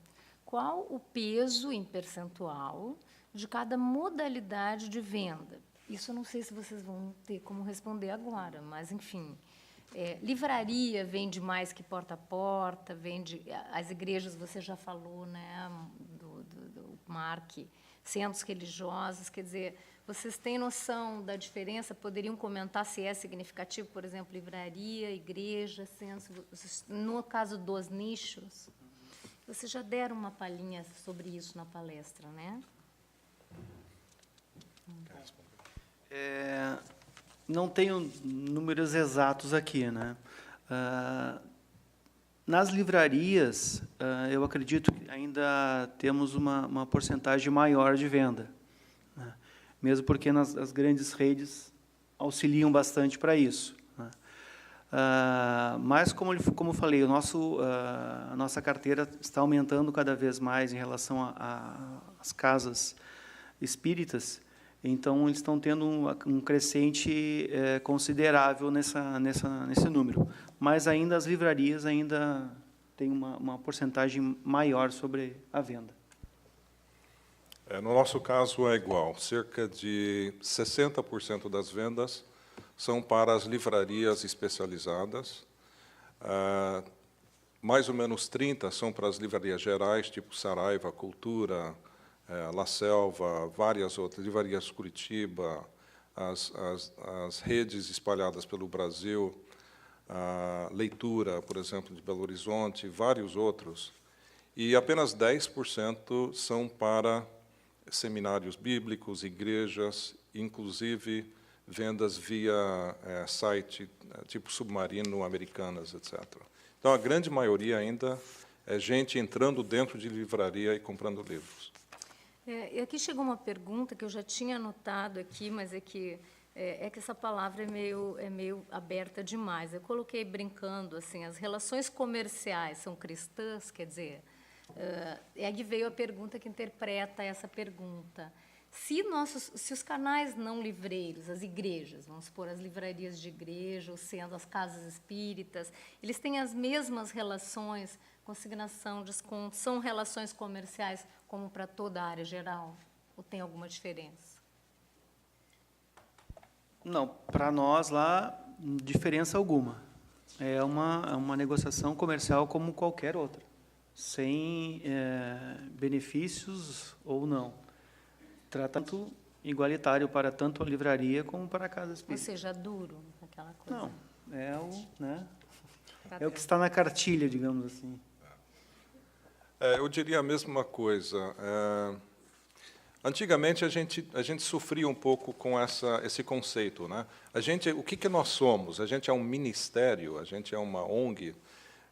Qual o peso em percentual de cada modalidade de venda? Isso eu não sei se vocês vão ter como responder agora, mas, enfim, livraria vende mais que porta a porta, as igrejas, você já falou, né, do Mark, centros religiosos, quer dizer, vocês têm noção da diferença? Poderiam comentar se é significativo, por exemplo, livraria, igreja, centros, no caso dos nichos? Vocês já deram uma palhinha sobre isso na palestra, né? Não tenho números exatos aqui, né? Nas livrarias, eu acredito que ainda temos uma porcentagem maior de venda, né? Mesmo porque as grandes redes auxiliam bastante para isso, né? Mas, como eu falei, a nossa carteira está aumentando cada vez mais em relação às casas espíritas, então eles estão tendo um crescente considerável nesse número. Mas ainda as livrarias ainda têm uma porcentagem maior sobre a venda. No nosso caso é igual, cerca de 60% das vendas são para as livrarias especializadas, mais ou menos 30% são para as livrarias gerais, tipo Saraiva, Cultura, La Selva, várias outras, livrarias Curitiba, as redes espalhadas pelo Brasil, a Leitura, por exemplo, de Belo Horizonte, vários outros, e apenas 10% são para seminários bíblicos, igrejas, inclusive vendas via site tipo Submarino, Americanas, etc. Então, a grande maioria ainda é gente entrando dentro de livraria e comprando livros. E aqui chegou uma pergunta que eu já tinha anotado aqui, mas é que essa palavra é meio aberta demais. Eu coloquei brincando, assim, as relações comerciais são cristãs, quer dizer, aí veio a pergunta que interpreta essa pergunta. Se os canais não livreiros, as igrejas, vamos supor, as livrarias de igreja, ou sendo as casas espíritas, eles têm as mesmas relações, consignação, desconto, são relações comerciais como para toda a área geral? Ou tem alguma diferença? Não, para nós lá, diferença alguma. é uma negociação comercial como qualquer outra, sem benefícios ou não. Tratamento igualitário para tanto a livraria como para a casa espírita. Ou seja, duro, aquela coisa. Não, é o que está na cartilha, digamos assim. Eu diria a mesma coisa. Antigamente, a gente sofria um pouco com esse conceito, né? O que nós somos? A gente é um ministério, a gente é uma ONG,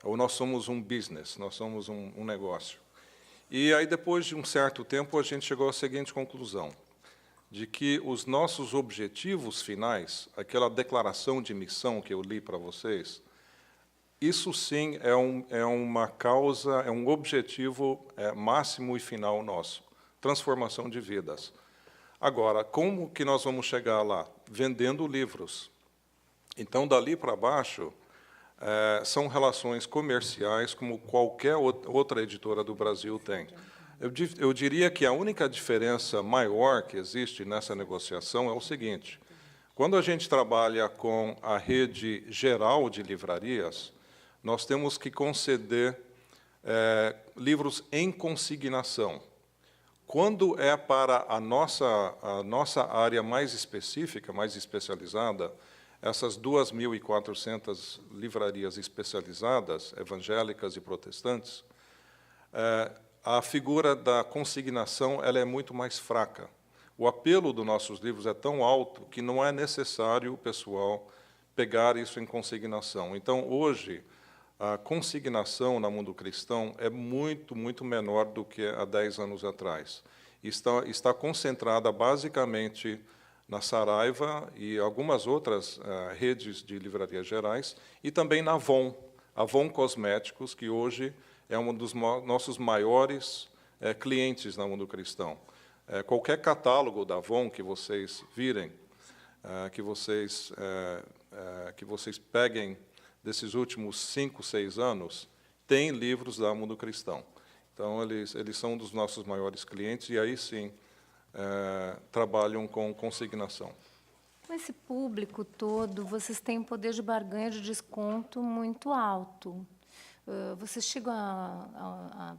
ou nós somos um business, nós somos um negócio. E aí, depois de um certo tempo, a gente chegou à seguinte conclusão, de que os nossos objetivos finais, aquela declaração de missão que eu li para vocês, isso sim é uma causa, é um objetivo máximo e final nosso. Transformação de vidas. Agora, como que nós vamos chegar lá? Vendendo livros. Então, dali para baixo, são relações comerciais como qualquer outra editora do Brasil tem. Eu diria que a única diferença maior que existe nessa negociação é o seguinte: quando a gente trabalha com a rede geral de livrarias, nós temos que conceder livros em consignação. Quando é para a nossa área mais específica, mais especializada, essas 2.400 livrarias especializadas, evangélicas e protestantes, a figura da consignação ela é muito mais fraca. O apelo dos nossos livros é tão alto que não é necessário o pessoal pegar isso em consignação. Então, hoje, a consignação no mundo cristão é muito, muito menor do que há 10 anos atrás. Está concentrada basicamente na Saraiva e algumas outras redes de livrarias gerais, e também na Avon Cosméticos, que hoje é um dos nossos maiores clientes no mundo cristão. Qualquer catálogo da Avon que vocês virem, que vocês peguem desses últimos 5, 6 anos, tem livros da Mundo Cristão. Então, eles são um dos nossos maiores clientes e, aí sim, trabalham com consignação. Com esse público todo, vocês têm um poder de barganha de desconto muito alto. Vocês chegam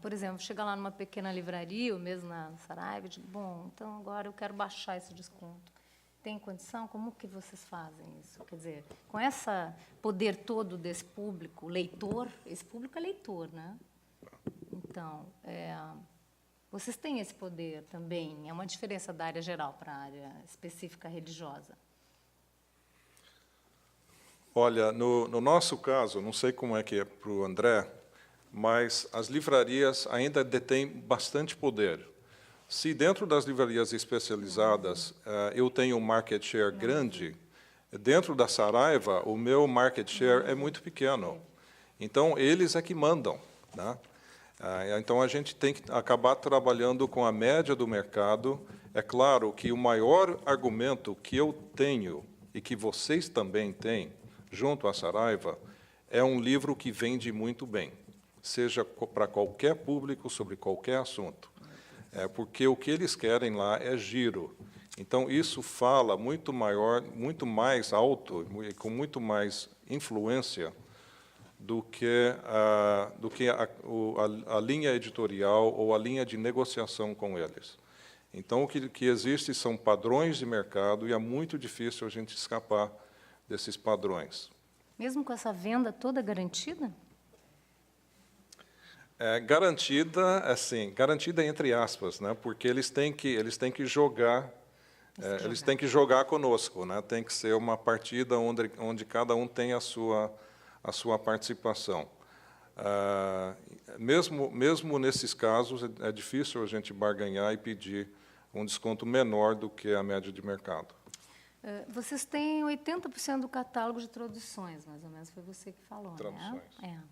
por exemplo, chega lá numa pequena livraria, ou mesmo na Saraiva, e digo, bom, então agora eu quero baixar esse desconto. Tem condição? Como que vocês fazem isso? Quer dizer, com esse poder todo desse público, leitor, esse público é leitor, né? Então, vocês têm esse poder também? É uma diferença da área geral para a área específica religiosa? Olha, no nosso caso, não sei como é que é para o André, mas as livrarias ainda detêm bastante poder. Se dentro das livrarias especializadas eu tenho um market share grande, dentro da Saraiva o meu market share é muito pequeno. Então, eles é que mandam, né? Então, a gente tem que acabar trabalhando com a média do mercado. É claro que o maior argumento que eu tenho, e que vocês também têm, junto à Saraiva, é um livro que vende muito bem, seja para qualquer público, sobre qualquer assunto. Porque o que eles querem lá é giro. Então, isso fala muito mais alto, com muito mais influência do que a linha editorial ou a linha de negociação com eles. Então, o que existe são padrões de mercado e é muito difícil a gente escapar desses padrões. Mesmo com essa venda toda garantida? Garantida, assim, garantida entre aspas, né? Porque eles têm que jogar, eles têm que jogar conosco, né? Tem que ser uma partida onde cada um tem a sua participação. Mesmo nesses casos, é difícil a gente barganhar e pedir um desconto menor do que a média de mercado. Vocês têm 80% do catálogo de traduções, mais ou menos, foi você que falou, Traduções. né?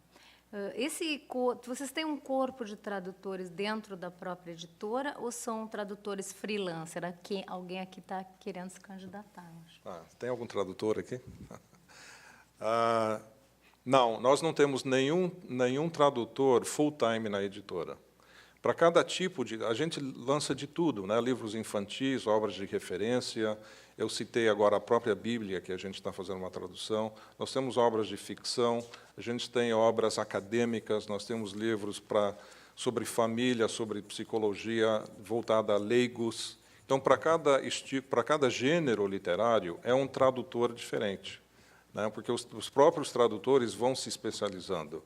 Vocês têm um corpo de tradutores dentro da própria editora ou são tradutores freelancer? Alguém aqui está querendo se candidatar, acho. Tem algum tradutor aqui? Não, nós não temos nenhum tradutor full-time na editora. Para cada tipo a gente lança de tudo, né? Livros infantis, obras de referência, Eu citei agora a própria Bíblia, que a gente está fazendo uma tradução. Nós temos obras de ficção, a gente tem obras acadêmicas, nós temos livros sobre família, sobre psicologia, voltada a leigos. Então, para cada gênero literário, é um tradutor diferente, né? Porque os próprios tradutores vão se especializando.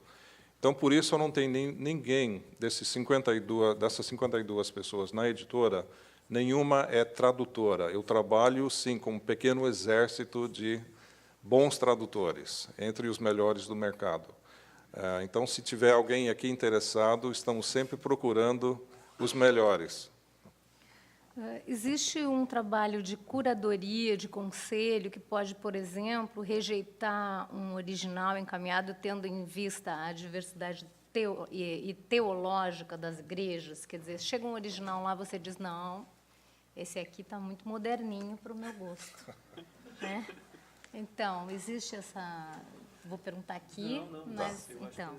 Então, por isso, eu não tenho ninguém dessas 52 pessoas na editora, nenhuma é tradutora. Eu trabalho, sim, com um pequeno exército de bons tradutores, entre os melhores do mercado. Então, se tiver alguém aqui interessado, estamos sempre procurando os melhores. Existe um trabalho de curadoria, de conselho, que pode, por exemplo, rejeitar um original encaminhado tendo em vista a diversidade teológica das igrejas? Quer dizer, chega um original lá, você diz, não, esse aqui está muito moderninho para o meu gosto. Né? Então, existe essa... Vou perguntar aqui, mas... Então...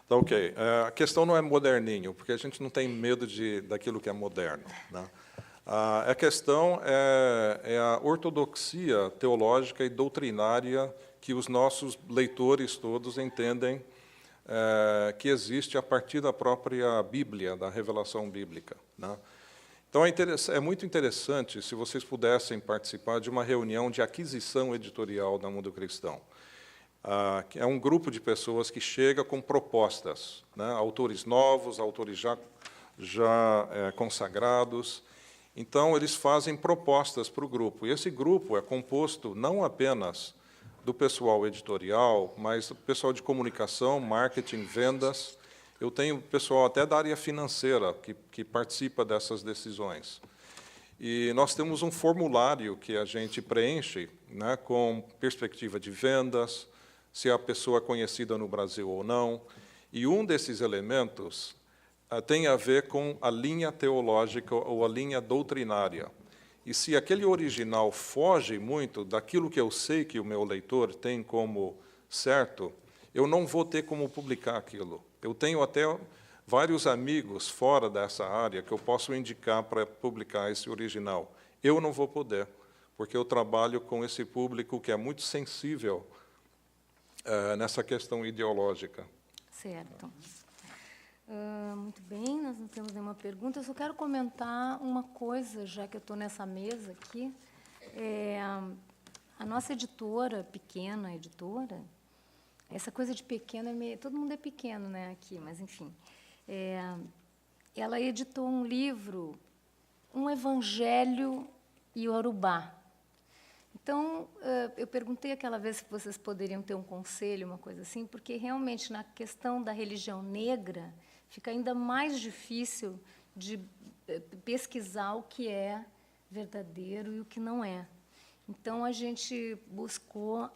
Tá, ok. A questão não é moderninho, porque a gente não tem medo daquilo que é moderno, né? A questão é a ortodoxia teológica e doutrinária que os nossos leitores todos entendem que existe a partir da própria Bíblia, da revelação bíblica, né? Então, é muito interessante se vocês pudessem participar de uma reunião de aquisição editorial da Mundo Cristão. É um grupo de pessoas que chega com propostas, né? Autores novos, autores já consagrados. Então, eles fazem propostas para o grupo. E esse grupo é composto não apenas do pessoal editorial, mas do pessoal de comunicação, marketing, vendas. Eu tenho pessoal até da área financeira que participa dessas decisões. E nós temos um formulário que a gente preenche, né, com perspectiva de vendas, se a pessoa é conhecida no Brasil ou não. E um desses elementos tem a ver com a linha teológica ou a linha doutrinária. E se aquele original foge muito daquilo que eu sei que o meu leitor tem como certo, eu não vou ter como publicar aquilo. Eu tenho até vários amigos fora dessa área que eu posso indicar para publicar esse original. Eu não vou poder, porque eu trabalho com esse público que é muito sensível nessa questão ideológica. Certo. Muito bem, nós não temos nenhuma pergunta. Eu só quero comentar uma coisa, já que eu estou nessa mesa aqui. A nossa editora, pequena editora, essa coisa de pequeno, todo mundo é pequeno, né, aqui, mas, enfim. Ela editou um livro, Um Evangelho Iorubá. Então, eu perguntei aquela vez se vocês poderiam ter um conselho, uma coisa assim, porque, realmente, na questão da religião negra, fica ainda mais difícil de pesquisar o que é verdadeiro e o que não é. Então, a gente buscou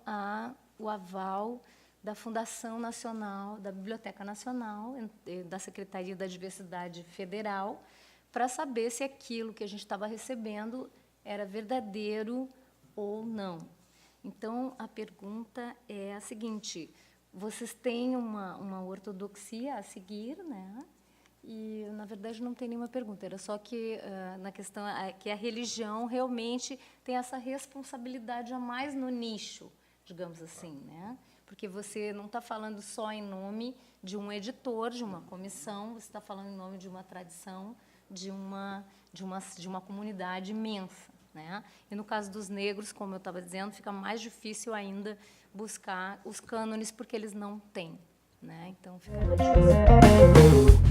o aval da Fundação Nacional, da Biblioteca Nacional, da Secretaria da Diversidade Federal, para saber se aquilo que a gente estava recebendo era verdadeiro ou não. Então, a pergunta é a seguinte: vocês têm uma ortodoxia a seguir, né? E, na verdade, não tem nenhuma pergunta, era só que, na questão, que a religião realmente tem essa responsabilidade a mais no nicho, digamos assim, né? Porque você não está falando só em nome de um editor, de uma comissão, você está falando em nome de uma tradição, de uma comunidade imensa, né? E, no caso dos negros, como eu estava dizendo, fica mais difícil ainda buscar os cânones, porque eles não têm, né? Então, fica mais difícil.